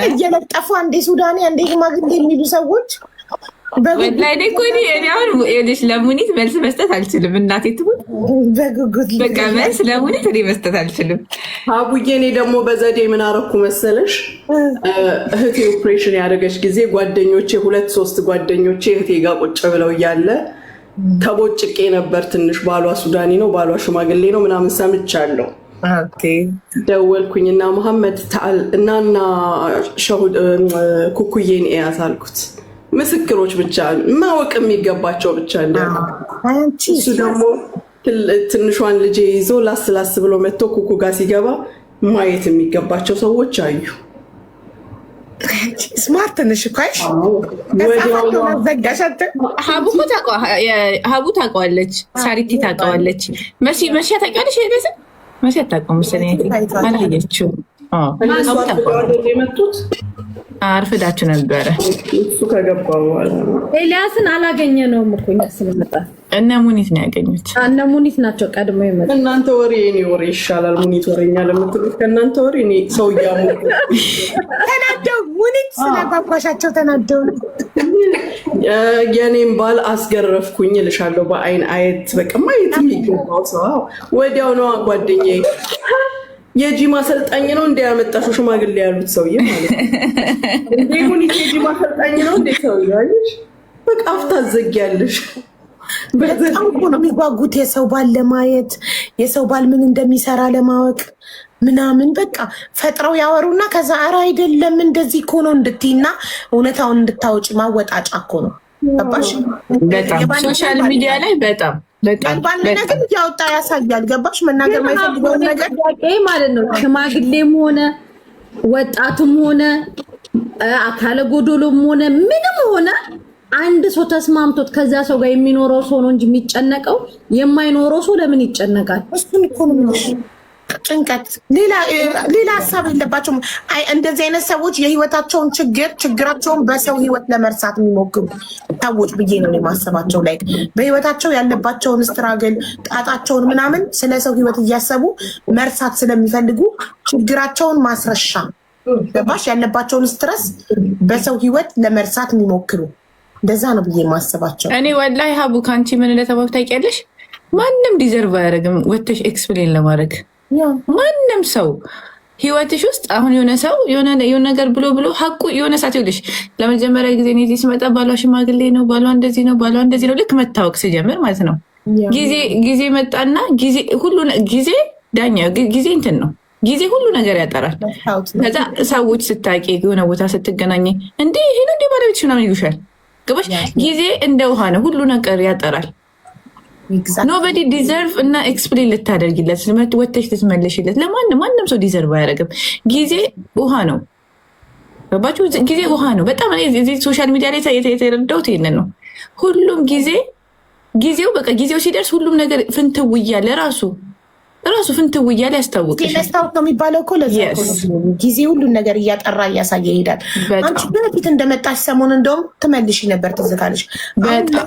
እየለጠፉ አንዴ ሱዳኔ አንዴ ሽማግሌ የሚሉ ሰዎች ወላሂ እኮ እኔ አሁን ይኸውልሽ ለሙኒት መልስ መስጠት አልችልም። እናቴ ትሙት በጉጉት በቃ መልስ ለሙኒት እኔ መስጠት አልችልም። አቡዬ እኔ ደግሞ በዘዴ ምን አደረኩ መሰለሽ? እህቴ ኦፕሬሽን ያደረገች ጊዜ ጓደኞቼ 2-3 ጓደኞቼ እህቴ ጋር ቁጭ ብለው እያለ ተቦጭቄ ነበር። ትንሽ ባሏ ሱዳኒ ነው፣ ባሏ ሽማግሌ ነው ምናምን ሰምቻለሁ። ደወልኩኝና መሐመድ ታል እናና ኩኩዬን እያት አልኩት። ምስክሮች ብቻ ማወቅ የሚገባቸው ብቻ እንዳሉ። እሱ ደግሞ ትንሿን ልጅ ይዞ ላስ ብሎ መጥቶ ኩኩ ጋር ሲገባ ማየት የሚገባቸው ሰዎች አዩ። ስማርት ነሽ እኮ አይሽ። ሀቡ ታውቀዋለች፣ ሳሪቲ ታውቀዋለች፣ መሲ ታውቂዋለሽ? መሲ አታውቀውም መሰለኝ፣ አላየችው። የመጡት አርፍዳችሁ ነበረ። እሱ ከገባ በኋላ ኤልያስን አላገኘነውም እኮ እኛ ስንመጣ። እነ ሙኒት ነው ያገኙት። እነ ሙኒት ናቸው ቀድሞ የመጡት። እናንተ ወሬ የኔ ወሬ ይሻላል። ሙኒት ወሬኛ ለምትሉት ከእናንተ ወሬ እኔ ሰው እያሞቁ ተናደው ሙኒት ስለጓጓሻቸው ተናደው የኔም ባል አስገረፍኩኝ እልሻለሁ። በአይን አየት በቃ ማየት የሚገባው ሰው ወዲያው ነው። ጓደኛዬ የጂማ አሰልጣኝ ነው እንደ ያመጣሽው ሽማግሌ ያሉት ሰውዬ ማለት ነው። እንዴ ሙኒት የጂማ አሰልጣኝ ነው እንደ ሰውዬ አይሽ በቃ አፍታ ዘጊያለሽ። በጣም እኮ ነው የሚጓጉት የሰው ባል ለማየት፣ የሰው ባል ምን እንደሚሰራ ለማወቅ ምናምን በቃ ፈጥረው ያወሩና ከዛ ኧረ አይደለም እንደዚህ እኮ ነው እንድትይና እውነታውን እንድታወጪ ማወጣጫ እኮ ነው። ገባሽ? ሶሻል ሚዲያ ላይ በጣም ነገር እያወጣ ያሳያል። ገባሽ? መናገር ማይፈልገውን ነገር ማለት ነው። ሽማግሌም ሆነ ወጣቱም ሆነ አካለ ጎዶሎም ሆነ ምንም ሆነ አንድ ሰው ተስማምቶት ከዛ ሰው ጋር የሚኖረው ሰው ነው እንጂ የሚጨነቀው የማይኖረው ሰው ለምን ይጨነቃል? እሱን እኮ ነው ጭንቀት። ሌላ ሀሳብ የለባቸውም። እንደዚህ አይነት ሰዎች የህይወታቸውን ችግራቸውን በሰው ህይወት ለመርሳት የሚሞክሩ ሰዎች ብዬ ነው የማሰባቸው። ላይ በህይወታቸው ያለባቸውን ስትራግል ጣጣቸውን ምናምን ስለ ሰው ህይወት እያሰቡ መርሳት ስለሚፈልጉ ችግራቸውን ማስረሻ ገባሽ? ያለባቸውን ስትረስ በሰው ህይወት ለመርሳት የሚሞክሩ እንደዛ ነው ብዬ የማስባቸው። እኔ ወላሂ ሀቡ ከአንቺ ምን እንደተባልኩ ታውቂያለሽ? ማንም ዲዘርቭ አያደርግም ወተሽ ኤክስፕሌን ለማድረግ ማንም ሰው ህይወትሽ ውስጥ አሁን የሆነ ሰው የሆነ ነገር ብሎ ሀቁ የሆነ ሰዓት ይኸውልሽ፣ ለመጀመሪያ ጊዜ እኔ እዚህ ስመጣ ባሏ ሽማግሌ ነው፣ ባሏ እንደዚህ ነው፣ ባሏ እንደዚህ ነው። ልክ መታወቅ ሲጀምር ማለት ነው ጊዜ መጣና ጊዜ ዳኛ ጊዜ እንትን ነው። ጊዜ ሁሉ ነገር ያጠራል። ከዛ ሰዎች ስታቂ የሆነ ቦታ ስትገናኝ እንዴ ይሄን እንዴ ባለቤትሽ ምናምን ይሉሻል። ገባሽ? ጊዜ እንደ ውሃ ነው፣ ሁሉ ነገር ያጠራል። ኖበዲ ዲዘርቭ እና ኤክስፕሌን ልታደርጊለት ወተሽ ልትመለሽለት ማንም ሰው ዲዘርቭ አያደርግም። ጊዜ ውሃ ነው። ገባችሁ? ጊዜ ውሃ ነው። በጣም ሶሻል ሚዲያ ላይ የተረዳሁት ይሄንን ነው። ሁሉም ጊዜው በቃ ጊዜው ሲደርስ ሁሉም ነገር ፍንትው እያለ ራሱ ፍንትው እያለ ያስታውቅሽ። መስታወት ነው የሚባለው እኮ ለዛ ጊዜ ሁሉን ነገር እያጠራ እያሳየ ይሄዳል። አንቺ በፊት እንደመጣሽ ሰሞን እንደውም ትመልሽ ነበር፣ ትዝ ካለሽ በጣም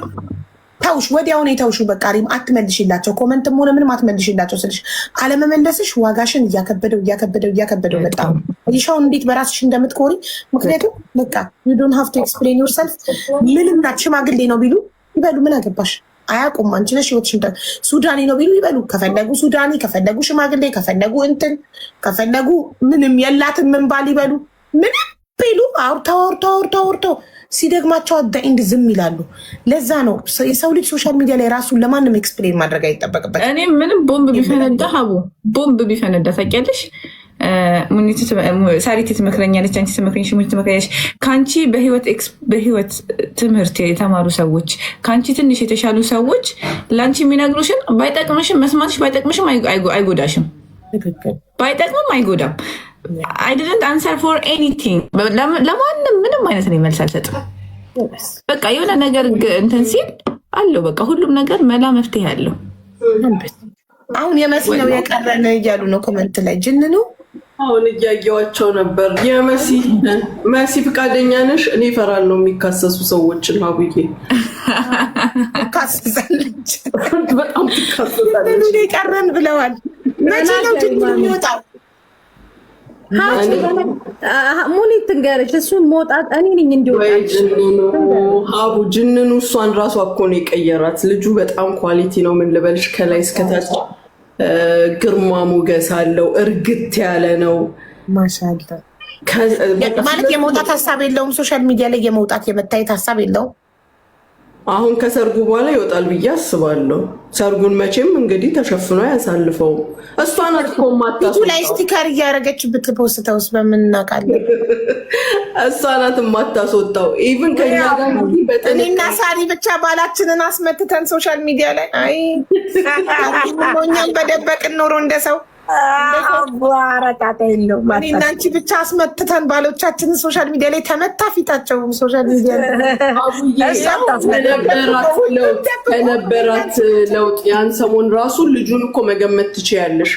ተውሽ፣ ወዲያውኑ የተውሹ በቃ አትመልሽላቸው፣ ኮመንትም ሆነ ምንም አትመልሽላቸው ስልሽ አለመመለስሽ ዋጋሽን እያከበደው በጣም ይሻውን እንዴት በራስሽ እንደምትኮሪ። ምክንያቱም በቃ you don't have to explain yourself። ምንም ናት ሽማግሌ ነው ቢሉ ይበሉ፣ ምን አገባሽ? አያውቁም። አንቺ ነሽ ህይወትሽን። ሱዳኒ ነው ቢሉ ይበሉ፣ ከፈለጉ ሱዳኒ፣ ከፈለጉ ሽማግሌ፣ ከፈለጉ ምንም የላትም ምን ባል ይበሉ፣ ምንም ቢሉ አውርተው ሲደግማቸው አዳኢንድ ዝም ይላሉ። ለዛ ነው የሰው ልጅ ሶሻል ሚዲያ ላይ ራሱን ለማንም ኤክስፕሌን ማድረግ አይጠበቅበት። እኔ ምንም ቦምብ ቢፈነዳ ሀቡ ቦምብ ቢፈነዳ ታውቂያለሽ፣ ሳሪቲ ትመክረኛለች፣ አንቺ ትመክረኛለሽ፣ ሙኒት ትመክረኛለች። ከአንቺ በህይወት ትምህርት የተማሩ ሰዎች፣ ከአንቺ ትንሽ የተሻሉ ሰዎች ለአንቺ የሚነግሩሽን ባይጠቅምሽም መስማትሽ ባይጠቅምሽም አይጎዳሽም፣ ባይጠቅምም አይጎዳም። I didn't answer for anything። ለማንም ምንም አይነት ነው መልስ አልሰጥም። በቃ የሆነ ነገር እንትን ሲል አለው በቃ ሁሉም ነገር መላ መፍትሄ አለው። አሁን የመሲ ነው የቀረን እያሉ ነው ኮመንት ላይ ጅንኑ። አሁን እያየዋቸው ነበር። መሲ ፍቃደኛ ነሽ? እኔ እፈራለሁ የሚካሰሱ ሰዎችን። አቡዬ ካሰሳለች፣ በጣም ትካሰሳለች። የቀረን ብለዋል። መቼ ነው ጅንኑ የሚወጣው? ሙኒት ትንገረች። እሱን መውጣት እኔ ነኝ እንዲወጣ ሀቡ ጅንኑ እሷን ራሷ እኮ ነው የቀየራት። ልጁ በጣም ኳሊቲ ነው። ምን ልበልሽ፣ ከላይ እስከታች ግርማ ሞገስ አለው። እርግት ያለ ነው። ማሻአላ ማለት የመውጣት ሀሳብ የለውም። ሶሻል ሚዲያ ላይ የመውጣት የመታየት ሀሳብ የለውም። አሁን ከሰርጉ በኋላ ይወጣል ብዬ አስባለሁ። ሰርጉን መቼም እንግዲህ ተሸፍኖ ያሳልፈው። እሷ ናት እኮ ማታስወጣው ላይ ስቲከር እያደረገች ብትፖስተውስ በምን እናውቃለን? እሷ ናት የማታስወጣው። ኢቭን ከኛ ጋር እኔና ሳሪ ብቻ ባላችንን አስመትተን ሶሻል ሚዲያ ላይ አይ እኛም በደበቅን ኖሮ እንደሰው አረጣጣ የለው እናንቺ ብቻ አስመትተን ባሎቻችንን ሶሻል ሚዲያ ላይ ተመታ ፊታቸው ሶሻል ሚዲያ ከነበራት ለውጥ ያን ሰሞን ራሱ ልጁን እኮ መገመት ትችያለሽ።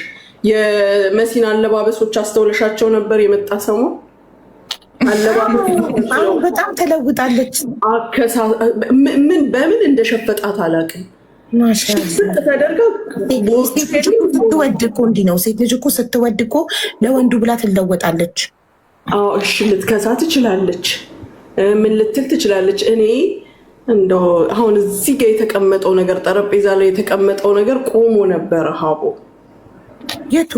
የመሲን አለባበሶች አስተውለሻቸው ነበር? የመጣ ሰሞን አለባበስ በጣም ተለውጣለች። በምን እንደሸፈጣት አላውቅም። ስትወድ እኮ እንዲህ ነው። ሴት ልጅ እኮ ስትወድ እኮ ለወንዱ ብላ ትለወጣለች። እሺ ልትከሳ ትችላለች፣ ምን ልትል ትችላለች። እኔ እንደው አሁን እዚህ ጋር የተቀመጠው ነገር ጠረጴዛ ላይ የተቀመጠው ነገር ቆሞ ነበረ። ሀቦ የቱ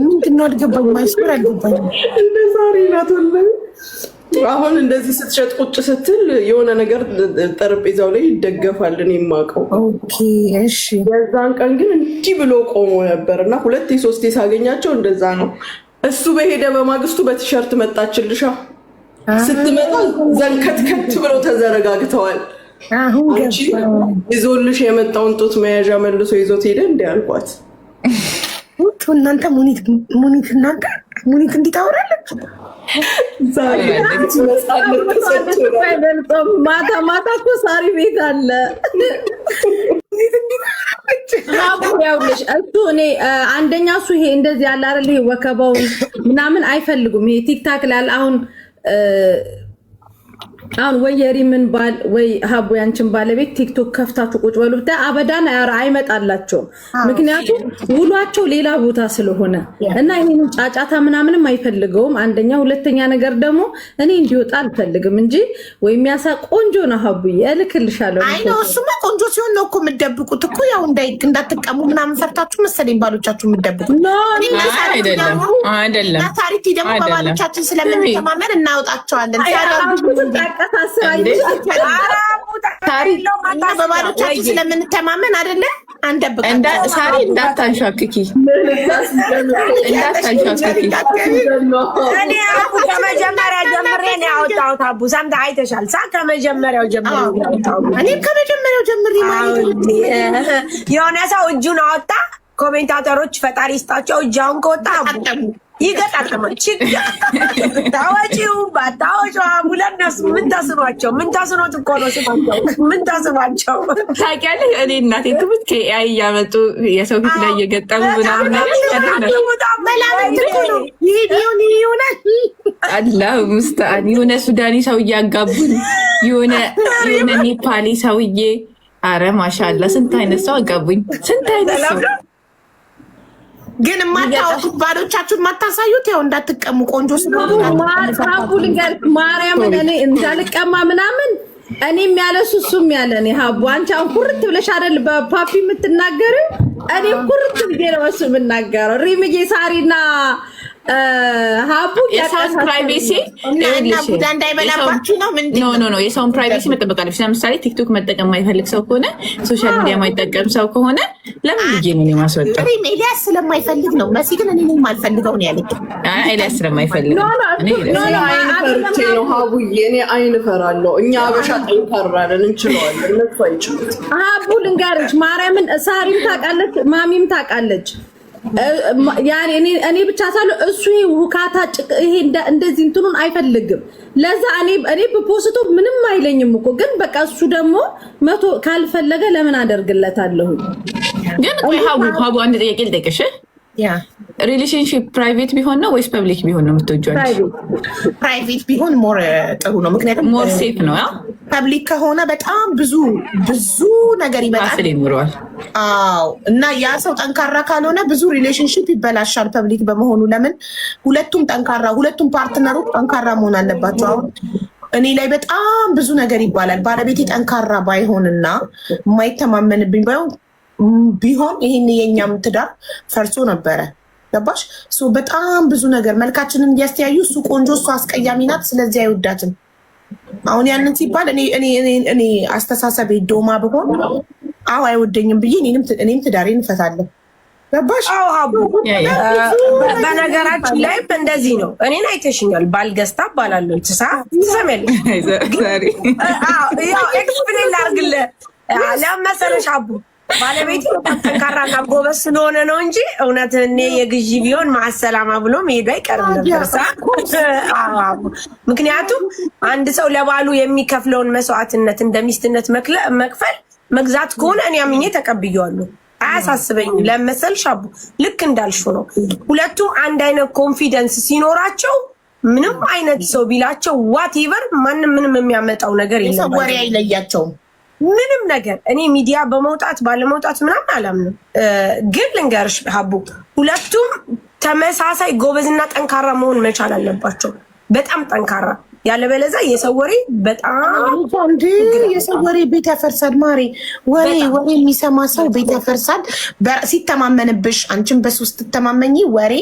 ምንድን ነው አልገባኝም። ማይስበር አልገባኝም። እንደ ዛሬ ናት ወላሂ። አሁን እንደዚህ ስትሸጥ ቁጭ ስትል የሆነ ነገር ጠረጴዛው ላይ ይደገፋል። እኔ የማውቀው የዛን ቀን ግን እንዲህ ብሎ ቆሞ ነበር እና 2-3 ሳገኛቸው እንደዛ ነው። እሱ በሄደ በማግስቱ በቲሸርት መጣችልሻ። ስትመጣ ዘንከትከት ብለው ተዘረጋግተዋል። ይዞልሽ የመጣውን ጡት መያዣ መልሶ ይዞት ሄደ። እንዲ አልኳት እናንተ ሙኒት እናንተ ሙኒት እንዲታወራለች ማታ ማታ እኮ ሳሪ ቤት አለ። ያውልሽ እሱ እኔ አንደኛ እሱ ይሄ እንደዚህ ያለ አይደል ይሄ ወከባውን ምናምን አይፈልጉም። ይሄ ቲክታክ ላይ አሁን ወይ የሪምን ባል ወይ ሀቡ ያንቺን ባለቤት ቲክቶክ ከፍታችሁ ቁጭ በሉ ብታይ አበዳን አይመጣላቸውም። ምክንያቱም ውሏቸው ሌላ ቦታ ስለሆነ እና ይሄንን ጫጫታ ምናምንም አይፈልገውም። አንደኛ፣ ሁለተኛ ነገር ደግሞ እኔ እንዲወጣ አልፈልግም እንጂ ወይ የሚያሳ ቆንጆ ነው ሀቡዬ እልክልሻለሁ። አይ ነው እሱማ ቆንጆ ሲሆን ነው እኮ የምትደብቁት እኮ ያው እንዳትቀሙ ምናምን ፈርታችሁ መሰለኝ ባሎቻችሁ የምትደብቁት። አይደለም ታሪቲ ደግሞ በባሎቻችን ስለምንተማመን እናወጣቸዋለን። በባሎቻችን ስለምንተማመን አይደለ አንደብቃቸዋለን። ሳሪ እንዳታንሻክኪ እኔ አቡ ከመጀመሪያ ጀምሬ ነው ያወጣሁት። አቡ ሰምተህ አይተሻል። ከመጀመሪያው ጀምሬ እኔም ከመጀመሪያው ጀምሬ ማለት የሆነ ሰው እጁን አወጣ። ኮሜንታተሮች ፈጣሪ ይስጣቸው እጃውን ከወጣ ይገጣጠማል። ታዋቂው ባታወጪው ለእነሱ ምን ተስኗቸው? ምን ተስኖት እኮ ነው ስማቸው። ምን ተስኗቸው ታውቂያለሽ? እኔ እናቴ ትምህርት ከኤአይ እያመጡ የሰው ፊት ላይ እየገጠሙ ምናምን አላሁ ሙስተዓን። የሆነ ሱዳኒ ሰው እያጋቡን የሆነ ኔፓሊ ሰውዬ። አረ ማሻአላ ስንት አይነት ሰው አጋቡኝ። ስንት አይነት ሰው ግን የማታወጡት ባሎቻችሁን የማታሳዩት ያው እንዳትቀሙ ቆንጆ ስለሆነ ሀቡ ልንገርሽ ማርያምን እኔ እንዳልቀማ ምናምን እኔም ያለ እሱም ያለ እኔ ሀቡ አንቺ አሁን ኩርት ብለሽ አይደል በፓፒ የምትናገሪው? እኔ ኩርት ብዬ ነው እሱ የምናገረው። ሪምዬ ሳሪና ሀቡ የሰውን ፕራይቬሲ ቡዳ እንዳይበላባችሁ ነው። ኖ የሰውን ፕራይቬሲ መጠበቅ አለብሽ። ለምሳሌ ቲክቶክ መጠቀም ማይፈልግ ሰው ከሆነ ሶሻል ሚዲያ ማይጠቀም ሰው ከሆነ ለምን ልጄ ነው የማስወጣው? ኤልያስ ስለማይፈልግ ነው። መሲ ግን እኔ የማልፈልገው ነው ያለች። ኤልያስ ስለማይፈልግ ነው ሀቡዬ። እኔ አይን እፈራለሁ። እኛ አበሻ ጠንካራለን፣ እንችለዋለን። እነሱ አይችሉት። ሀቡ ልንገርሽ ማርያምን ሳሪም ታውቃለች፣ ማሚም ታውቃለች። ያኔ እኔ ብቻ ሳለው እሱ ይሄ ውካታ ይሄ እንደዚህ እንትኑን አይፈልግም። ለዛ እኔ በፖስቶ ምንም አይለኝም እኮ ግን በቃ እሱ ደግሞ መቶ ካልፈለገ ለምን አደርግለታለሁ? ግን ሀቡ አንድ ጥያቄ ልጠይቅሽ። ሪሌሽንሺፕ ፕራይቬት ቢሆን ነው ወይስ ፐብሊክ ቢሆን ነው የምትወጂው? ፕራይቬት ቢሆን ሞር ጥሩ ነው። ምክንያቱም ሞር ሴፍ ነው። ፐብሊክ ከሆነ በጣም ብዙ ነገር ይመጣል። አዎ። እና ያ ሰው ጠንካራ ካልሆነ ብዙ ሪሌሽንሽፕ ይበላሻል ፐብሊክ በመሆኑ። ለምን ሁለቱም ፓርትነሮች ጠንካራ መሆን አለባቸው። አሁን እኔ ላይ በጣም ብዙ ነገር ይባላል። ባለቤቴ ጠንካራ ባይሆንና የማይተማመንብኝ ቢሆን ይህን የኛም ትዳር ፈርሶ ነበረ። ገባሽ? በጣም ብዙ ነገር መልካችንን እያስተያዩ እሱ ቆንጆ እሱ አስቀያሚ ናት፣ ስለዚህ አይወዳትም። አሁን ያንን ሲባል እኔ አስተሳሰቤ ዶማ ብሆን አይወደኝም ብዬ እኔም ትዳሬን እንፈታለሁ። ገባሽ? በነገራችን ላይ እንደዚህ ነው። እኔን አይተሽኛል። ባልገዝታ እባላለሁ። ትሰሚያለሽ? ኤክስፕሌን ላድርግልህ ለመሰለሽ አቡ ባለቤት ጠንካራና ጎበዝ ስለሆነ ነው እንጂ እውነት እኔ የግዢ ቢሆን ማሰላማ ብሎ መሄዱ አይቀርም ነበር። ምክንያቱም አንድ ሰው ለባሉ የሚከፍለውን መስዋዕትነት እንደ ሚስትነት መክፈል መግዛት ከሆነ እኔ አምኜ ተቀብዬዋለሁ። አያሳስበኝም። ለመሰልሽ አቡ ልክ እንዳልሽው ነው። ሁለቱም አንድ አይነት ኮንፊደንስ ሲኖራቸው ምንም አይነት ሰው ቢላቸው ዋትኤቨር ምንም የሚያመጣው ነገር የለም። ወሬ አይለያቸውም ምንም ነገር። እኔ ሚዲያ በመውጣት ባለመውጣት ምናምን አላምንም። ግን ልንገርሽ ሀቡ ሁለቱም ተመሳሳይ ጎበዝና ጠንካራ መሆን መቻል አለባቸው። በጣም ጠንካራ፣ ያለበለዚያ የሰው ወሬ በጣም የሰው ወሬ ቤት ያፈርሳል። ማሬ ወሬ የሚሰማ ሰው ቤት ያፈርሳል። ሲተማመንብሽ አንቺን በሱ ስትተማመኝ ወሬ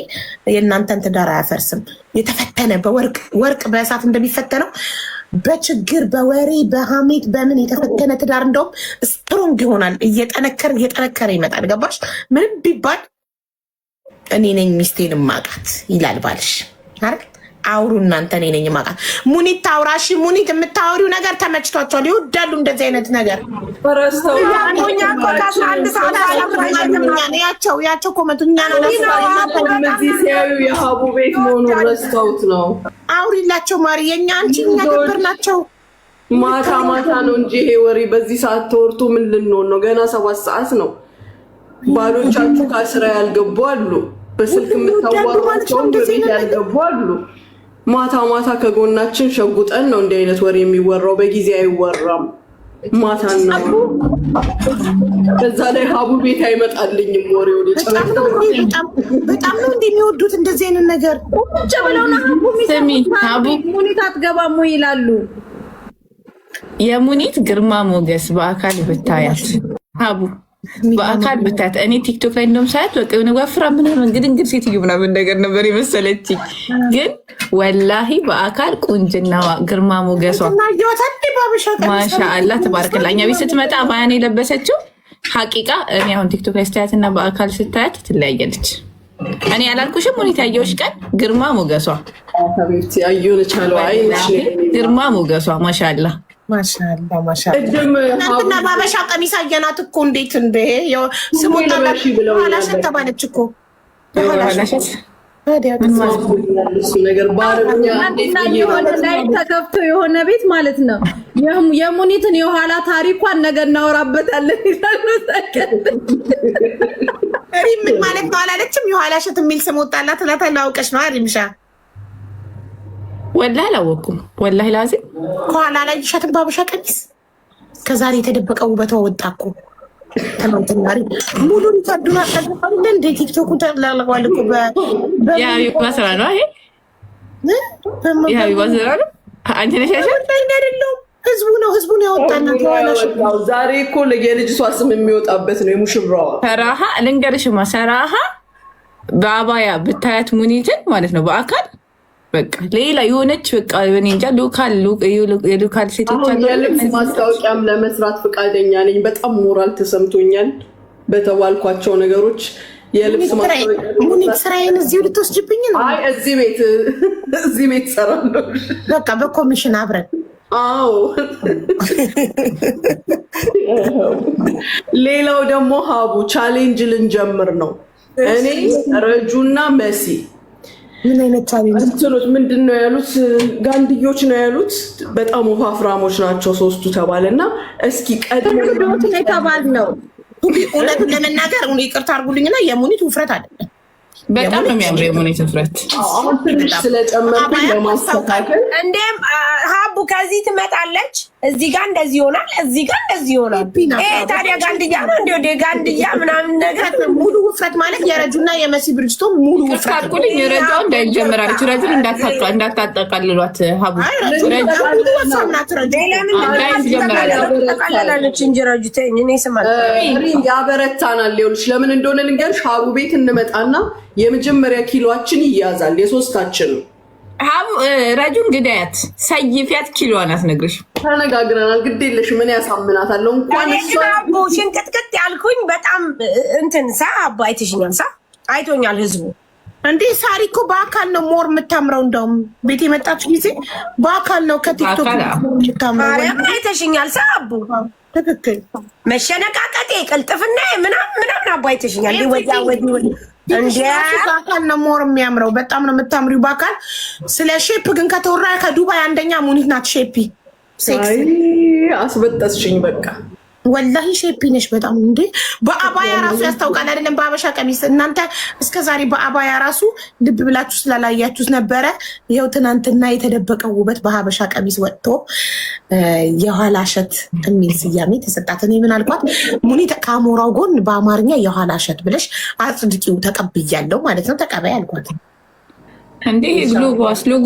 የእናንተን ትዳር አያፈርስም። የተፈተነ ወርቅ በእሳት እንደሚፈተነው በችግር በወሬ በሀሜት በምን የተፈተነ ትዳር እንደውም ስትሮንግ ይሆናል። እየጠነከረ ይመጣል። ገባሽ? ምንም ቢባል እኔ ነኝ ሚስቴን ማቃት ይላል ባልሽ አይደል? አውሩ እናንተ። እኔ ነኝ ማቃት። ሙኒት ታውራሽ። ሙኒት የምታወሪው ነገር ተመችቷቸዋል። ይወዳሉ እንደዚህ አይነት ነገር። ያቸው ኮመንቱኛ ሲያዩ የሀቡ ቤት መሆኑን ረስተውት ነው። አውሪላቸው ማሪ። የኛ አንቺ ነገር ናቸው። ማታ ነው እንጂ ይሄ ወሬ በዚህ ሰዓት ተወርቶ ምን ልንሆን ነው? ገና 7 ሰዓት ነው። ባሎቻችሁ ከስራ ያልገቡ አሉ። በስልክ የምታዋሯቸውን በቤት ያልገቡ አሉ። ማታ ከጎናችን ሸጉጠን ነው እንዲህ አይነት ወሬ የሚወራው። በጊዜ አይወራም። ማታና ከዛ ላይ ሀቡ ቤት አይመጣልኝም ወሬው። በጣም ነው እንደሚወዱት እንደዚህ አይነት ነገር። ቁጭ ብለው ነው ሀቡ ሙኒት አትገባም ይላሉ። የሙኒት ግርማ ሞገስ በአካል ብታያት ሀቡ በአካል ብታያት፣ እኔ ቲክቶክ ላይ እንደውም ሳያት በቃ የሆነ ወፍራ ምናምን ግድንግድ ሴትዮ ምናምን ነገር ነበር የመሰለችኝ። ግን ወላሂ በአካል ቁንጅናዋ ግርማ ሞገሷ ማሻአላ ተባረከላ። እኛ ቤት ስትመጣ ባያን የለበሰችው ሀቂቃ እኔ አሁን ቲክቶክ ላይ ስታያት እና በአካል ስታያት ትለያየለች። እኔ ያላልኩሽም ሁኔታ ያየሁሽ ቀን ግርማ ሞገሷ ግርማ ሞገሷ ማሻአላ እናንተና ባበሻ ቀሚስ አየናት እኮ እንዴት እንደ ስሞላሸት ተባለች እኮ የሆነ ላይ ተከፍቶ የሆነ ቤት ማለት ነው። የሙኒትን የኋላ ታሪኳን ነገር እናወራበታለን ይላሉ። ምን ማለት ነው አላለችም? የኋላ ሸት የሚል ስም ወጣላት እላታለሁ። አውቀሽ ነው አይምሻ? ወላሂ አላወኩም። ወላሂ ላዚም ከኋላ ላይ ሸትን ባበሻ ቀሚስ ከዛሬ የተደበቀ ውበቷ ወጣ እኮ። ትናንትና ሙሉ ሪከርዱን አጠገባለ እንደ ቲክቶኩን ተላለቀዋል እኮ የሀቢባ ስራ ነው ይሄ። የሀቢባ ስራ ነው። አንቺ ነሽ አይደለም ህዝቡ ነው ያወጣናት። ዛሬ እኮ የልጅቷ ስም የሚወጣበት ነው የሙሽራዋ። ሰራሃ ልንገርሽማ፣ ሰራሃ በአባያ ብታያት ሙኒትን ማለት ነው በአካል በቃ ሌላ የሆነች በቃ እኔ እንጃ የሎካል ሴቶች አሉ። የልብስ ማስታወቂያም ለመስራት ፈቃደኛ ነኝ። በጣም ሞራል ተሰምቶኛል በተባልኳቸው ነገሮች። የልብስ ማስታወቂያ ሙኒት ስራዬን እዚሁ ልትወስጅብኝ ነው? አይ እዚህ ቤት ሰራለሁ። በቃ በኮሚሽን አብረን። አዎ ሌላው ደግሞ ሀቡ ቻሌንጅ ልንጀምር ነው። እኔ ረጁና መሲ ምን አይነት ቻሌንጅ እንትኖች ምንድን ነው ያሉት? ጋንድዮች ነው ያሉት። በጣም ወፋፍራሞች ናቸው ሶስቱ ተባለና እስኪ ቀድሞ ተባል ነው። እውነቱን ለመናገር ይቅርታ አድርጉልኝና የሙኒት ውፍረት አይደለም፣ በጣም ነው የሚያምረው የሙኒት ውፍረት። አሁን ትንሽ ስለጨመርኩኝ ለማስተካከል እንደም ሀቡ አቡ ከዚህ ትመጣለች፣ እዚህ ጋር እንደዚህ ይሆናል፣ እዚህ ጋር እንደዚህ ይሆናል። ታዲያ ጋንድያ ነው እንዴ? ወደ ጋንድያ ምናምን ነገር ሙሉ ውፍረት ማለት የረጁና የመሲ ብርጅስቶን ሙሉ ውፍረት ካልኩልኝ ረጃው እንዳይጀምራለች። ረጁን እንዳታጠቃልሏት ሀቡ ጠቃለላለች እንጂ ረጁ ተይኝ። እኔ ስማል ያበረታናል። ይኸውልሽ ለምን እንደሆነ ልንገርሽ። ሀቡ ቤት እንመጣና የመጀመሪያ ኪሎአችን ይያዛል፣ የሶስታችን ሀቡ ረጁን ግዳያት ሰይፊያት ኪሎዋን አትነግርሽ። ተነጋግረናል። ግድ የለሽም ምን ያሳምናታለሁ። እንኳን እሷ ሽንቅጥቅጥ ያልኩኝ በጣም እንትን አባ አይተሽኛል፣ አይቶኛል ህዝቡ። እንዴ ሳሪ እኮ በአካል ነው ሞር የምታምረው። እንደውም ቤት የመጣች ጊዜ በአካል ነው ከቲክቶክ የምታምረው። አይተሽኛል አቡ ትክክል። መሸነቃቀጤ ቅልጥፍና ምናምን አባ አይተሽኛል። ወዲያ በአካል ነው ሞር የሚያምረው። በጣም ነው የምታምሪው በአካል። ስለ ሼፕ ግን ከተወራ ከዱባይ አንደኛ ሙኒት ናት። ሼፒ አስበጠስሽኝ በቃ ወላሂ ሼፒ ነሽ በጣም እንዴ። በአባያ ራሱ ያስታውቃል አይደለም? በአበሻ ቀሚስ እናንተ እስከዛሬ በአባያ ራሱ ልብ ብላችሁ ስላላያችሁት ነበረ። ይኸው ትናንትና የተደበቀው ውበት በሀበሻ ቀሚስ ወጥቶ የኋላ እሸት የሚል ስያሜ ተሰጣት። እኔ ምን አልኳት? ሙኒት ከአሞራው ጎን በአማርኛ የኋላ እሸት ብለሽ አጽድቂው ተቀብያለሁ ማለት ነው። ተቀበይ አልኳት። እንዴ ሎጎ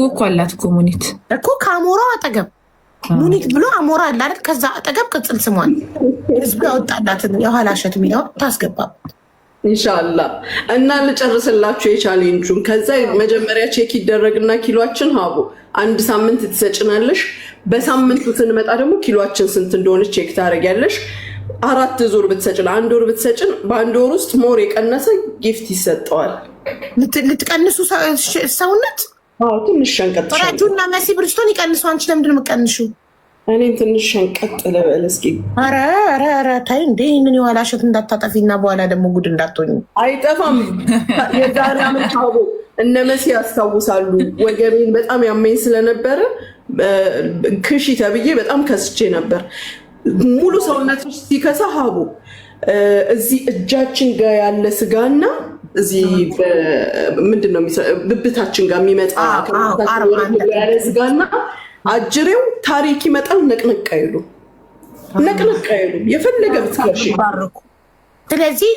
እኮ አላት እኮ ሙኒት እኮ ከአሞራው አጠገብ ሙኒት ብሎ አሞራ አለ አይደል? ከዛ አጠገብ ቅጽል ስሟን ህዝቡ ያወጣላትን የኋላ እሸት የሚለውን ታስገባበት ኢንሻአላ። እና ልጨርስላችሁ የቻሌንጁን። ከዛ መጀመሪያ ቼክ ይደረግና ኪሎአችን ሀቡ አንድ ሳምንት ትሰጭናለሽ። በሳምንቱ ስንመጣ ደግሞ ኪሎአችን ስንት እንደሆነ ቼክ ታደርጊያለሽ። 4 ዙር ብትሰጭን፣ 1 ወር ብትሰጭን፣ በ1 ወር ውስጥ ሞር የቀነሰ ጊፍት ይሰጠዋል። ልትቀንሱ ሰውነት ትንሽ ሸንቀጥ ረጁና መሲ ብርጅስቶን ይቀንሱ። አንቺ ለምንድን ነው የምትቀንሺው? እኔም ትንሽ ሸንቀጥ ልበል እስኪ። ኧረ ታይ እንዴ! ይህንን የኋላ እሸት እንዳታጠፊና በኋላ ደግሞ ጉድ እንዳትሆኝ። አይጠፋም። የዛሬ ዓመት ሀቡ እነ መሲ ያስታውሳሉ። ወገቤን በጣም ያመኝ ስለነበረ ክሺ ተብዬ በጣም ከስቼ ነበር። ሙሉ ሰውነቶች ሲከሳ ሀቡ እዚህ እጃችን ጋር ያለ ስጋና እዚህ ምንድን ነው ብብታችን ጋር የሚመጣ ያለ ስጋና አጅሬው ታሪክ ይመጣል። ነቅነቅ አይሉ የፈለገ ብትከሽ። ስለዚህ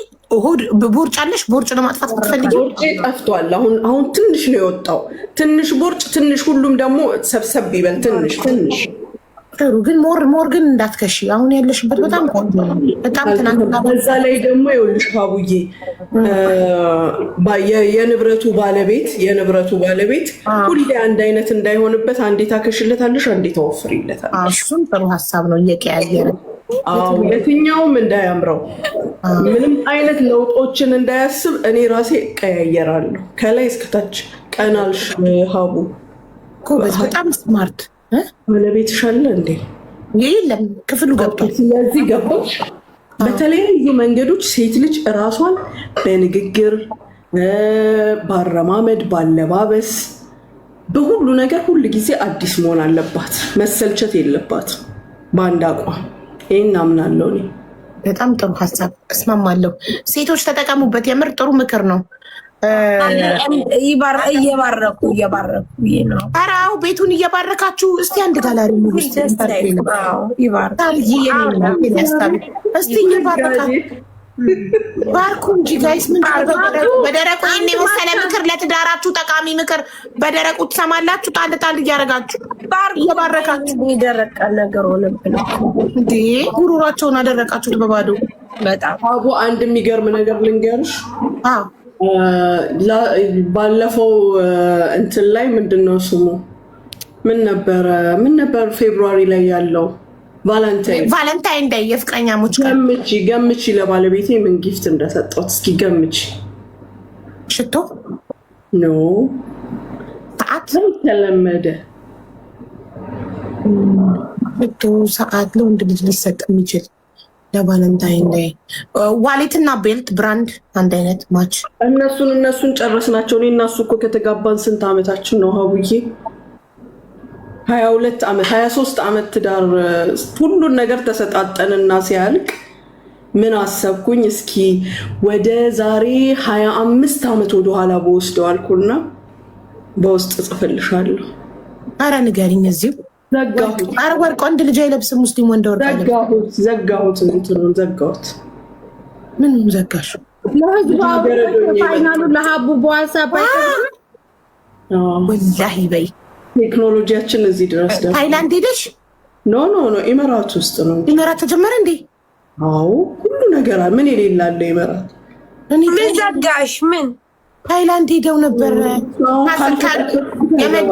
ቦርጫለሽ። ቦርጭ ነው ማጥፋት ብትፈልጊ ቦርጭ ጠፍቷል። አሁን ትንሽ ነው የወጣው። ትንሽ ቦርጭ ትንሽ፣ ሁሉም ደግሞ ሰብሰብ ይበል ትንሽ ጥሩ። ግን ሞር ግን እንዳትከሺ። አሁን ያለሽበት በጣም ቆንጆ ነው። በጣም ትናንትና በዛ ላይ ደግሞ ይኸውልሽ ሀቡዬ የንብረቱ ባለቤት ሁሌ አንድ አይነት እንዳይሆንበት አንዴ ታከሽለታለሽ፣ አንዴ ታወፍሪለታለሽ። እሱም ጥሩ ሀሳብ ነው። እየቀያየረ የትኛውም እንዳያምረው ምንም አይነት ለውጦችን እንዳያስብ እኔ ራሴ ቀያየራለሁ ከላይ እስከታች። ቀናልሽ ሀቡ በጣም ስማርት ባለቤትሽ አለ እንዴ? የለም ክፍሉ ገብቷል። ስለዚህ ገባች። በተለያዩ መንገዶች ሴት ልጅ እራሷን በንግግር ባረማመድ፣ ባለባበስ፣ በሁሉ ነገር ሁሉ ጊዜ አዲስ መሆን አለባት። መሰልቸት የለባት በአንድ አቋም። ይህን አምናለሁ እኔ። በጣም ጥሩ ሀሳብ እስማማለሁ። ሴቶች ተጠቀሙበት። የምር ጥሩ ምክር ነው። እየባረኩ ነው። ኧረ አዎ ቤቱን እየባረካችሁ እስቲ አንድ ጋላሪ እስቲ እየባረካችሁ ባርኩ እንጂ ጋይስ። ምን በደረቁ ይህን የመሰለ ምክር ለትዳራችሁ ጠቃሚ ምክር በደረቁ ትሰማላችሁ። ጣል ጣል እያደረጋችሁ እየባረካችሁ። የደረቀ ነገር ሆነብን እንዴ! ጉሮሯቸውን አደረቃችሁት በባዶ። በጣም አቡ አንድ የሚገርም ነገር ልንገርሽ። ባለፈው እንትን ላይ ምንድነው ስሙ ምን ነበር ፌብሩዋሪ ላይ ያለው ቫለንታይን ዴይ የፍቅረኛሞች ገምቺ ለባለቤቴ ምን ጊፍት እንደሰጠሁት እስኪ ገምቺ። ሽቶ ኖ ሰዓት ተለመደ። ሽቶ ሰዓት ለወንድ ልጅ ሊሰጥ የሚችል ለቫለንታይን ዴይ ዋሌትና ቤልት ብራንድ አንድ አይነት ማች። እነሱን ጨረስናቸው። እኔ እና እሱ እኮ ከተጋባን ስንት ዓመታችን ነው ሀቡዬ? 22 ዓመት 23 ዓመት ትዳር ሁሉን ነገር ተሰጣጠንና ሲያልቅ ምን አሰብኩኝ እስኪ ወደ ዛሬ 25 ዓመት ወደኋላ በወስደው አልኩና በውስጥ ጽፍልሻለሁ። አረ ንገሪኝ እዚሁ ዘጋሁት። ኧረ ወርቅ ወንድ ልጅ አይለብስም። ሙስሊም ወንድ ወርቅ ዘጋሁት። እንትኑን ዘጋሁት። ምን ዘጋሽ? ፋይናሉ ለሀቡ በዋትስአፕ ወላሂ በይ ቴክኖሎጂያችን እዚህ ድረስ ደርሷል። ታይላንድ ሄደሽ? ኖ ኢመራት ውስጥ ነው። ኢመራት ተጀመረ እንዴ? አዎ ሁሉ ነገር ምን የሌላለ ኢመራት። ምን ዘጋሽ? ምን ታይላንድ ሄደው ነበር።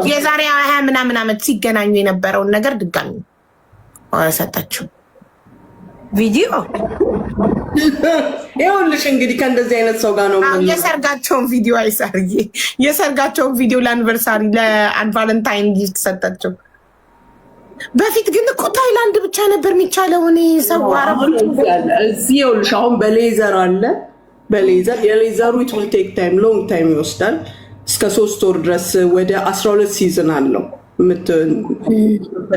የዛሬ 20 ምናምን ዓመት ሲገናኙ የነበረውን ነገር ድጋሚ ሰጣችሁ ቪዲዮ። ይኸውልሽ እንግዲህ ከእንደዚህ አይነት ሰው ጋር ነው የሰርጋቸውን ቪዲዮ አይሳርዬ፣ የሰርጋቸውን ቪዲዮ ለአኒቨርሳሪ ለቫለንታይን ጊፍት ሰጣቸው። በፊት ግን እኮ ታይላንድ ብቻ ነበር የሚቻለው። እኔ ሰው አረብ እዚህ ይኸውልሽ አሁን በሌዘር አለ። በሌዘር የሌዘሩ ኢት ዊል ቴክ ታይም ሎንግ ታይም ይወስዳል። እስከ 3 ወር ድረስ ወደ 12 ሲዝን አለው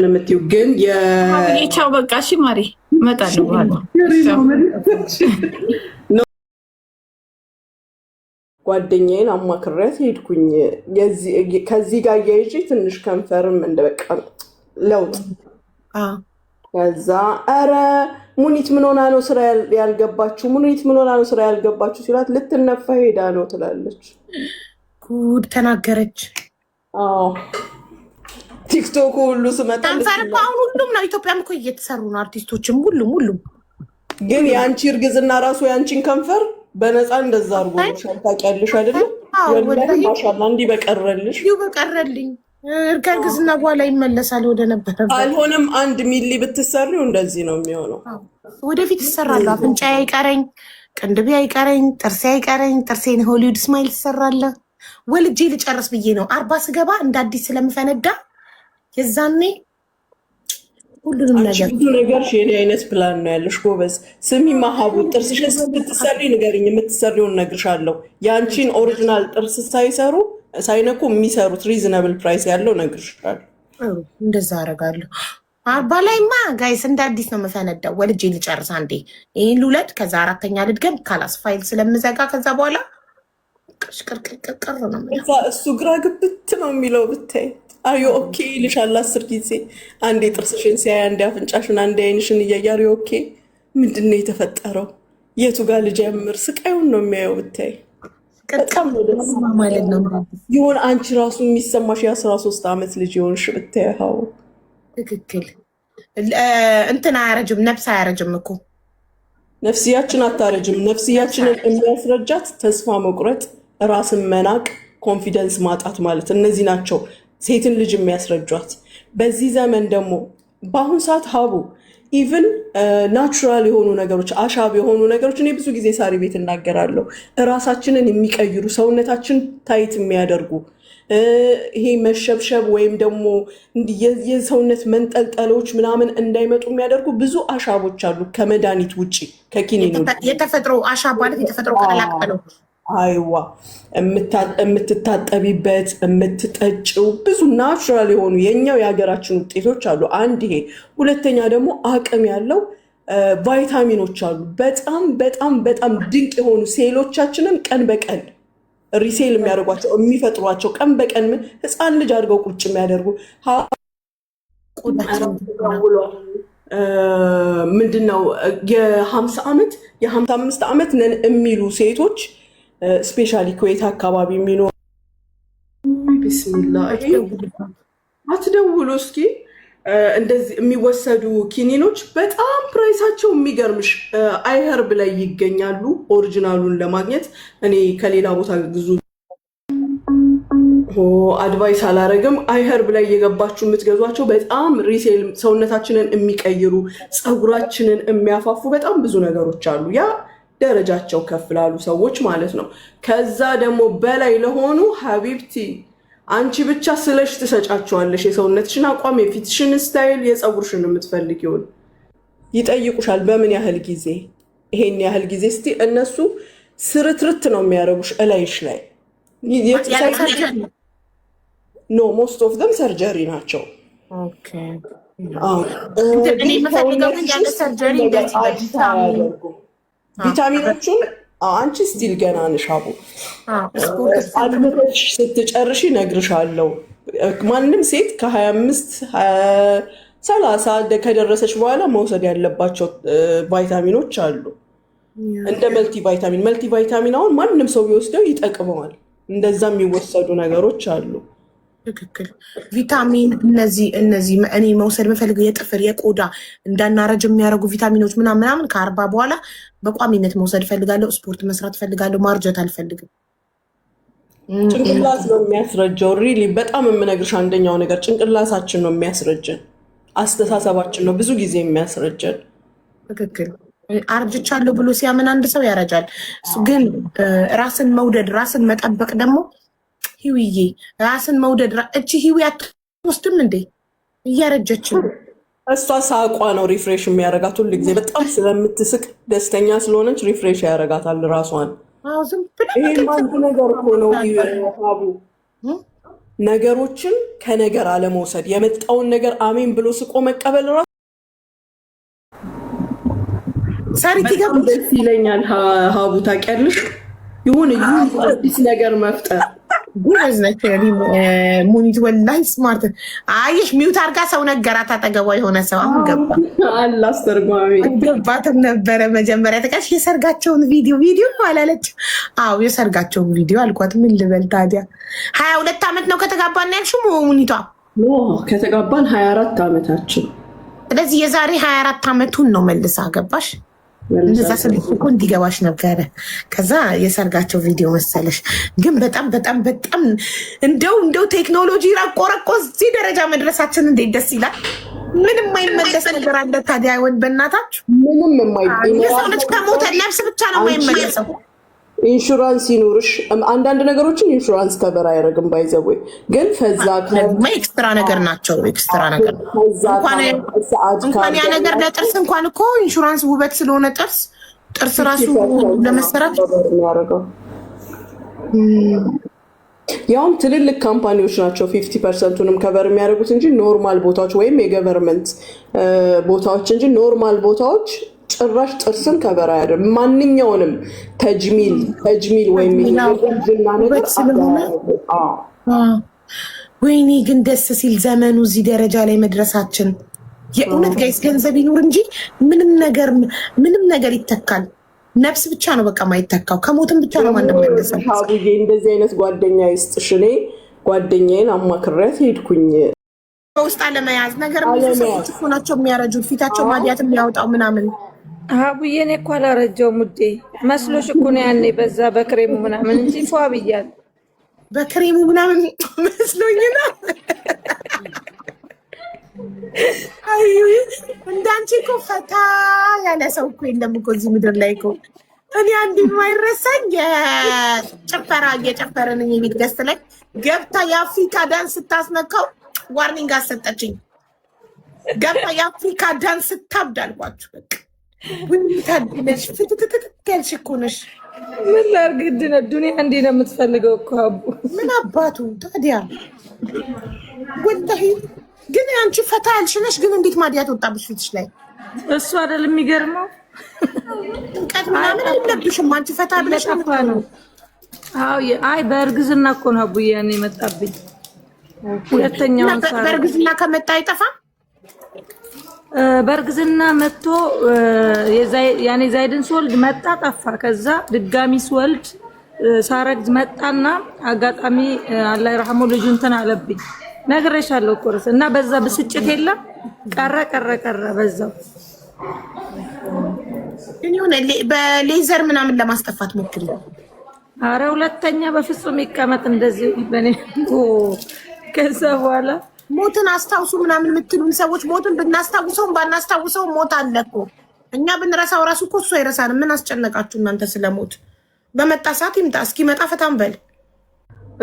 የምትይው ግን የቻው በቃ እሺ ማሪ እመጣለሁ በኋላ ጓደኛዬን አማክሬያት ሄድኩኝ። ከዚህ ጋር እያይዤ ትንሽ ከንፈርም እንደበቃ ለውጥ ከዛ ኧረ ሙኒት ምን ሆና ነው ስራ ያልገባችሁ? ሙኒት ምን ሆና ነው ስራ ያልገባችሁ ሲላት ልትነፋ ሄዳ ነው ትላለች። ጉድ ተናገረች። አዎ ቲክቶክ ሁሉ ስመጣ ከንፈር እኮ አሁን ሁሉም ነው። ኢትዮጵያም እኮ እየተሰሩ ነው አርቲስቶችም ሁሉም ግን የአንቺ እርግዝና ራሱ የአንቺን ከንፈር በነፃ እንደዛ አድርጎ ታውቂያለሽ አይደለም? ወላሂ ማሻአላ እንዲህ በቀረልሽ በቀረልኝ ከእርግዝና በኋላ ይመለሳል ወደ ነበረ። አልሆነም 1 ሚሊ ብትሰሪው እንደዚህ ነው የሚሆነው። ወደፊት ይሰራል። አፍንጫ አይቀረኝ፣ ቅንድቤ አይቀረኝ፣ ጥርሴ አይቀረኝ። ጥርሴን ሆሊውድ ስማይል ትሰራለ። ወልጄ ልጨርስ ብዬ ነው 40 ስገባ እንደ አዲስ ስለምፈነዳ የዛኔ ሁሉንም ነገር ብዙ ነገር የኔ አይነት ፕላን ነው ያለሽ። ጎበዝ ስሚ ማሃቡ ጥርስሽን ስትሰሪ ንገሪኝ፣ የምትሰሪውን እነግርሻለሁ። ያንቺን ኦሪጂናል ጥርስ ሳይነኩ የሚሰሩት ሪዝነብል ፕራይስ ያለው እነግርሻለሁ። እንደዛ አደርጋለሁ። 40 ላይማ ጋይስ እንደ አዲስ ነው የምፈነዳው። ወልጄ ልጨርስ አንዴ ይህን ልውለድ፣ ከዛ 4ኛ ልድገም። ካላስ ፋይል ስለምዘጋ ከዛ በኋላ ቅርቅርቅርቅር ነው። እሱ ግራ ግብት ነው የሚለው ብታይ። አዮ ኦኬ ይልሻል 10 ጊዜ። አንዴ ጥርስሽን ሲያይ፣ አንዴ አፍንጫሽን፣ አንዴ አይንሽን እያየ አዮ ኦኬ ምንድን ነው የተፈጠረው? የቱ ጋር ልጀምር? ስቃዩን ነው የሚያየው ብታይ። በጣም ነው ደስ ማለት ነው። ይሁን አንቺ ራሱ የሚሰማሽ የ13 ዓመት ልጅ የሆንሽ ብታይው። ትክክል። እንትን አያረጅም፣ ነፍስ አያረጅም እኮ ነፍስያችን አታረጅም። ነፍስያችንን የሚያስረጃት ተስፋ መቁረጥ፣ ራስን መናቅ፣ ኮንፊደንስ ማጣት ማለት እነዚህ ናቸው ሴትን ልጅ የሚያስረጇት። በዚህ ዘመን ደግሞ በአሁን ሰዓት ሀቡ ኢቭን ናቹራል የሆኑ ነገሮች፣ አሻብ የሆኑ ነገሮች እኔ ብዙ ጊዜ ሳሪ ቤት እናገራለሁ፣ እራሳችንን የሚቀይሩ ሰውነታችን ታይት የሚያደርጉ ይሄ መሸብሸብ ወይም ደግሞ የሰውነት መንጠልጠሎች ምናምን እንዳይመጡ የሚያደርጉ ብዙ አሻቦች አሉ ከመድኃኒት ውጭ ከኪኒን የተፈጥሮ አሻብ ማለት የተፈጥሮ ቀላቀሎች። አይዋ የምትታጠቢበት የምትጠጭው ብዙ ናቹራል የሆኑ የኛው የሀገራችን ውጤቶች አሉ። አንድ ይሄ፣ ሁለተኛ ደግሞ አቅም ያለው ቫይታሚኖች አሉ። በጣም በጣም በጣም ድንቅ የሆኑ ሴሎቻችንን ቀን በቀን ሪሴል የሚያደርጓቸው የሚፈጥሯቸው ቀን በቀን ህፃን ልጅ አድርገው ቁጭ የሚያደርጉ ምንድነው የ50 ዓመት የ55 ዓመት ነን የሚሉ ሴቶች ስፔሻሊ ኩዌት አካባቢ የሚኖሩ ቢስሚላ አትደውሉ እስኪ። እንደዚህ የሚወሰዱ ኪኒኖች በጣም ፕራይሳቸው የሚገርምሽ አይኸርብ ላይ ይገኛሉ። ኦሪጂናሉን ለማግኘት እኔ ከሌላ ቦታ ግዙ አድቫይስ አላረግም። አይኸርብ ላይ የገባችሁ የምትገዟቸው በጣም ሪሴል ሰውነታችንን የሚቀይሩ ፀጉራችንን የሚያፋፉ በጣም ብዙ ነገሮች አሉ። ያ ደረጃቸው ከፍ ላሉ ሰዎች ማለት ነው። ከዛ ደግሞ በላይ ለሆኑ ሀቢብቲ አንቺ ብቻ ስለሽ ትሰጫቸዋለሽ። የሰውነትሽን አቋም፣ የፊትሽን ስታይል፣ የፀጉርሽን የምትፈልጊውን ይጠይቁሻል። በምን ያህል ጊዜ? ይሄን ያህል ጊዜ እስቲ እነሱ ስርትርት ነው የሚያደርጉሽ እላይሽ ላይ። ኖ ሞስት ኦፍ ደም ሰርጀሪ ናቸው። ቪታሚኖቹን አንቺ ስቲል ገና ነሽ አቡ። አድመተሽ ስትጨርሺ እነግርሻለሁ ማንም ሴት ከ25 30 ከደረሰች በኋላ መውሰድ ያለባቸው ቫይታሚኖች አሉ። እንደ መልቲ ቫይታሚን አሁን ማንም ሰው ቢወስደው ይጠቅመዋል። እንደዛ የሚወሰዱ ነገሮች አሉ። ትክክል። ቪታሚን እነዚህ እኔ መውሰድ የምፈልገው የጥፍር የቆዳ እንዳናረጅ የሚያደርጉ ቪታሚኖች ምናምን ከ40 በኋላ በቋሚነት መውሰድ እፈልጋለሁ። ስፖርት መስራት እፈልጋለሁ። ማርጀት አልፈልግም። ጭንቅላት ነው የሚያስረጀው። ሪሊ በጣም የምነግርሽ አንደኛው ነገር ጭንቅላታችን ነው የሚያስረጀን። አስተሳሰባችን ነው ብዙ ጊዜ የሚያስረጀን። ትክክል። አርጅቻለሁ ብሎ ሲያምን አንድ ሰው ያረጃል። ግን ራስን መውደድ ራስን መጠበቅ ደግሞ ህዊዬ ራስን መውደድ እቺ ህዊ አትወስድም እንዴ? እያረጀች እሷ ሳቋ ነው ሪፍሬሽ የሚያደርጋት። ሁሉ ጊዜ በጣም ስለምትስቅ ደስተኛ ስለሆነች ሪፍሬሽ ያደርጋታል ራሷን። ይሄም አንድ ነገር እኮ ነው ሀቡ፣ ነገሮችን ከነገር አለመውሰድ፣ የመጣውን ነገር አሜን ብሎ ስቆ መቀበል ራሱ ደስ ይለኛል። ሀቡ ታውቂያለሽ፣ ይሁን አዲስ ነገር መፍጠር ጉዝ ነች ሙኒት። ወላሂ ስማርት አየሽ፣ ሚውት አርጋ ሰው ነገራት አጠገቧ የሆነ ሰው። አሁን ገባ አላስተርጓሚ ገባትም ነበረ መጀመሪያ ተቀሽ የሰርጋቸውን ቪዲዮ አላለች። አዎ የሰርጋቸውን ቪዲዮ አልኳት። ምን ልበል ታዲያ 22 ዓመት ነው ከተጋባን ያልሽው ሙኒቷ? ከተጋባን 24 ዓመታችን። ስለዚህ የዛሬ 24 ዓመቱን ነው መልሳ ገባሽ። እንደዛ ስልክ እኮ እንዲገባሽ ነበረ። ከዛ የሰርጋቸው ቪዲዮ መሰለሽ። ግን በጣም እንደው ቴክኖሎጂ ረቆረቆ እዚህ ደረጃ መድረሳችን እንዴት ደስ ይላል። ምንም የማይመለስ ነገር አለ ታዲያ? ወንድ በእናታችሁ ምንም የሰው ልጅ ከሞተ ነፍስ ብቻ ነው የማይመለሰው። ኢንሹራንስ ይኑርሽ። አንዳንድ ነገሮችን ኢንሹራንስ ከበር አያደርግም። ባይዘወይ ግን ፈዛ ኤክስትራ ነገር ናቸው። ኤክስትራ ነገር እንኳን ያ ነገር ለጥርስ እንኳን እኮ ኢንሹራንስ ውበት ስለሆነ ጥርስ ራሱ ለመሰራት ያውም ትልልቅ ካምፓኒዎች ናቸው 50%ንም ከበር የሚያደርጉት እንጂ ኖርማል ቦታዎች ወይም የገቨርንመንት ቦታዎች እንጂ ኖርማል ቦታዎች ጭራሽ ጥርስን ከበር አያደርግም። ማንኛውንም ተጅሚል ወይም የቁንጅና ነገር ስለሆነ ወይኔ ግን ደስ ሲል ዘመኑ እዚህ ደረጃ ላይ መድረሳችን። የእውነት ጋይስ ገንዘብ ይኑር እንጂ ምንም ነገር ይተካል። ነፍስ ብቻ ነው በቃ ማይተካው። ከሞትም ብቻ ነው ማንደመለሰው። ሀቡዬ እንደዚህ አይነት ጓደኛ ይስጥሽ። እኔ ጓደኛዬን አማክሬያት ሄድኩኝ። በውስጥ አለመያዝ ነገር ሰዎች እኮ ናቸው የሚያረጁት፣ ፊታቸው ማዲያት የሚያወጣው ምናምን። ሀቡዬ እኔ እኮ አላረጀውም ውዴ። መስሎሽ እኮ ነው ያኔ በዛ በክሬሙ ምናምን እንጂ ፏ ብያለሁ። በክሬሙ ምናምን መስሎኝ ነው። አይ እንዳንቺ እኮ ፈታ ያለ ሰው እኮ የለም እኮ እዚህ ምድር ላይ እኮ። እኔ አንድ የማይረሳኝ የጭፈራ እየጨፈርን የቤት ገስት ላይ ገብታ የአፍሪካ ዳንስ ስታስነካው ዋርኒንግ አሰጠችኝ። ገብታ የአፍሪካ ዳንስ ስታብድ አልኳችሁ። በቃ ታድነሽ ፍትትትትያልሽ እኮ ነሽ። ምን ላድርግ ድነ ዱኒያ እንዲህ ነው የምትፈልገው እኮ አቡ። ምን አባቱ ታዲያ ወላሂ። ግን አንቺ ፈታ ያልሽ ነሽ። ግን እንዴት ማዲያት ወጣብሽ ፊትሽ ላይ? እሱ አይደል የሚገርመው? ጥንቀት ምናምን አይለብሽም አንቺ ፈታ ብለሽ ነው። አይ በእርግዝና እኮ ነው አቡዬ ያኔ መጣብኝ። ሁለተኛው በእርግዝና ከመጣ አይጠፋም። በእርግዝና መጥቶ ያኔ ዛይድን ስወልድ መጣ ጠፋ። ከዛ ድጋሚ ስወልድ ሳረግዝ መጣና አጋጣሚ አላህ ይርሐመው ልጁ እንትን አለብኝ። ነግሬሻለሁ እኮ እና በዛ ብስጭት የለም ቀረ በዛው። ግን ይሁን በሌዘር ምናምን ለማስጠፋት ሞክሪ። አረ ሁለተኛ በፍጹም ይቀመጥ እንደዚህ በኔ ከዛ በኋላ ሞትን አስታውሱ ምናምን የምትሉን ሰዎች ሞትን ብናስታውሰውም ባናስታውሰውም ሞት አለ እኮ። እኛ ብንረሳው ራሱ እኮ እሱ አይረሳንም። ምን አስጨነቃችሁ እናንተ ስለሞት? በመጣ ሰዓት ይምጣ። እስኪመጣ ፈታም በል።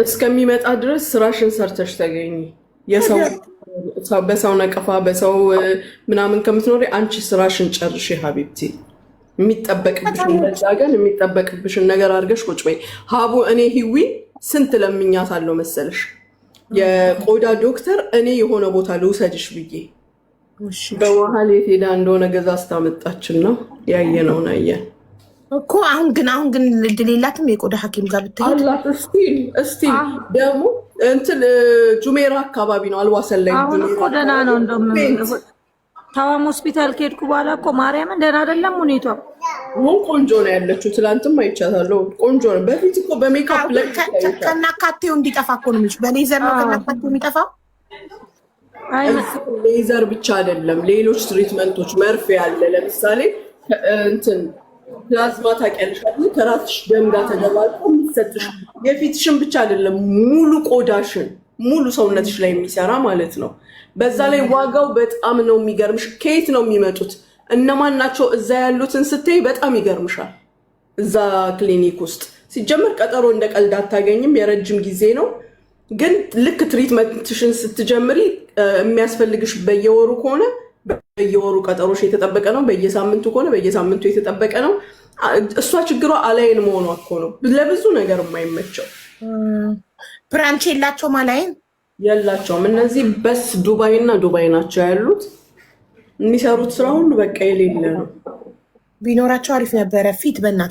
እስከሚመጣ ድረስ ስራሽን ሰርተሽ ተገኝ። በሰው ነቀፋ በሰው ምናምን ከምትኖሪ አንቺ ስራሽን ጨርሽ ሀቢብቲ። የሚጠበቅብሽን መዛገን የሚጠበቅብሽን ነገር አድርገሽ ቁጭ በይ። ሀቡ እኔ ሂዊ ስንት ለምኛት አለው መሰለሽ የቆዳ ዶክተር እኔ የሆነ ቦታ ልውሰድሽ ብዬ በመሀል የት ሄዳ እንደሆነ ገዛ አስታመጣችን ነው ያየነውን አየን። እኮ አሁን ግን እድል የላትም የቆዳ ሐኪም ጋር ብትሄድ አላት። እስቲ ደግሞ እንትን ጁሜራ አካባቢ ነው አልዋሰን ላይ አሁን እኮ ደህና ነው። እንደውም ታዋም ሆስፒታል ከሄድኩ በኋላ እኮ ማርያምን ደህና አይደለም ሁኔታው። አሁን ቆንጆ ነው ያለችው። ትላንትም አይቻታለሁ። ቆንጆ ነው። በፊት እኮ በሜካፕ ላይ ከናካቴው እንዲጠፋ እኮ ነው። በሌዘር ነው ከናካቴው የሚጠፋው። ሌዘር ብቻ አይደለም፣ ሌሎች ትሪትመንቶች መርፌ አለ። ለምሳሌ እንትን ፕላዝማ ታውቂያለሽ አይደል? ከራስሽ ደም ጋር ተደባልቆ የሚሰጥሽ የፊትሽን ብቻ አይደለም ሙሉ ቆዳሽን ሙሉ ሰውነትሽ ላይ የሚሰራ ማለት ነው። በዛ ላይ ዋጋው በጣም ነው የሚገርምሽ። ከየት ነው የሚመጡት እነማን ናቸው እዛ ያሉትን ስትይ በጣም ይገርምሻል። እዛ ክሊኒክ ውስጥ ሲጀመር ቀጠሮ እንደ ቀልድ አታገኝም፣ የረጅም ጊዜ ነው። ግን ልክ ትሪትመንትሽን ስትጀምሪ የሚያስፈልግሽ በየወሩ ከሆነ በየወሩ ቀጠሮሽ የተጠበቀ ነው፣ በየሳምንቱ ከሆነ በየሳምንቱ የተጠበቀ ነው። እሷ ችግሯ አላይን መሆኗ እኮ ነው ለብዙ ነገር የማይመቸው። ብራንች የላቸውም፣ አላይን የላቸውም። እነዚህ በስ ዱባይ እና ዱባይ ናቸው ያሉት። የሚሰሩት ስራ ሁሉ በቃ የሌለ ነው። ቢኖራቸው አሪፍ ነበረ። ፊት በእናትህ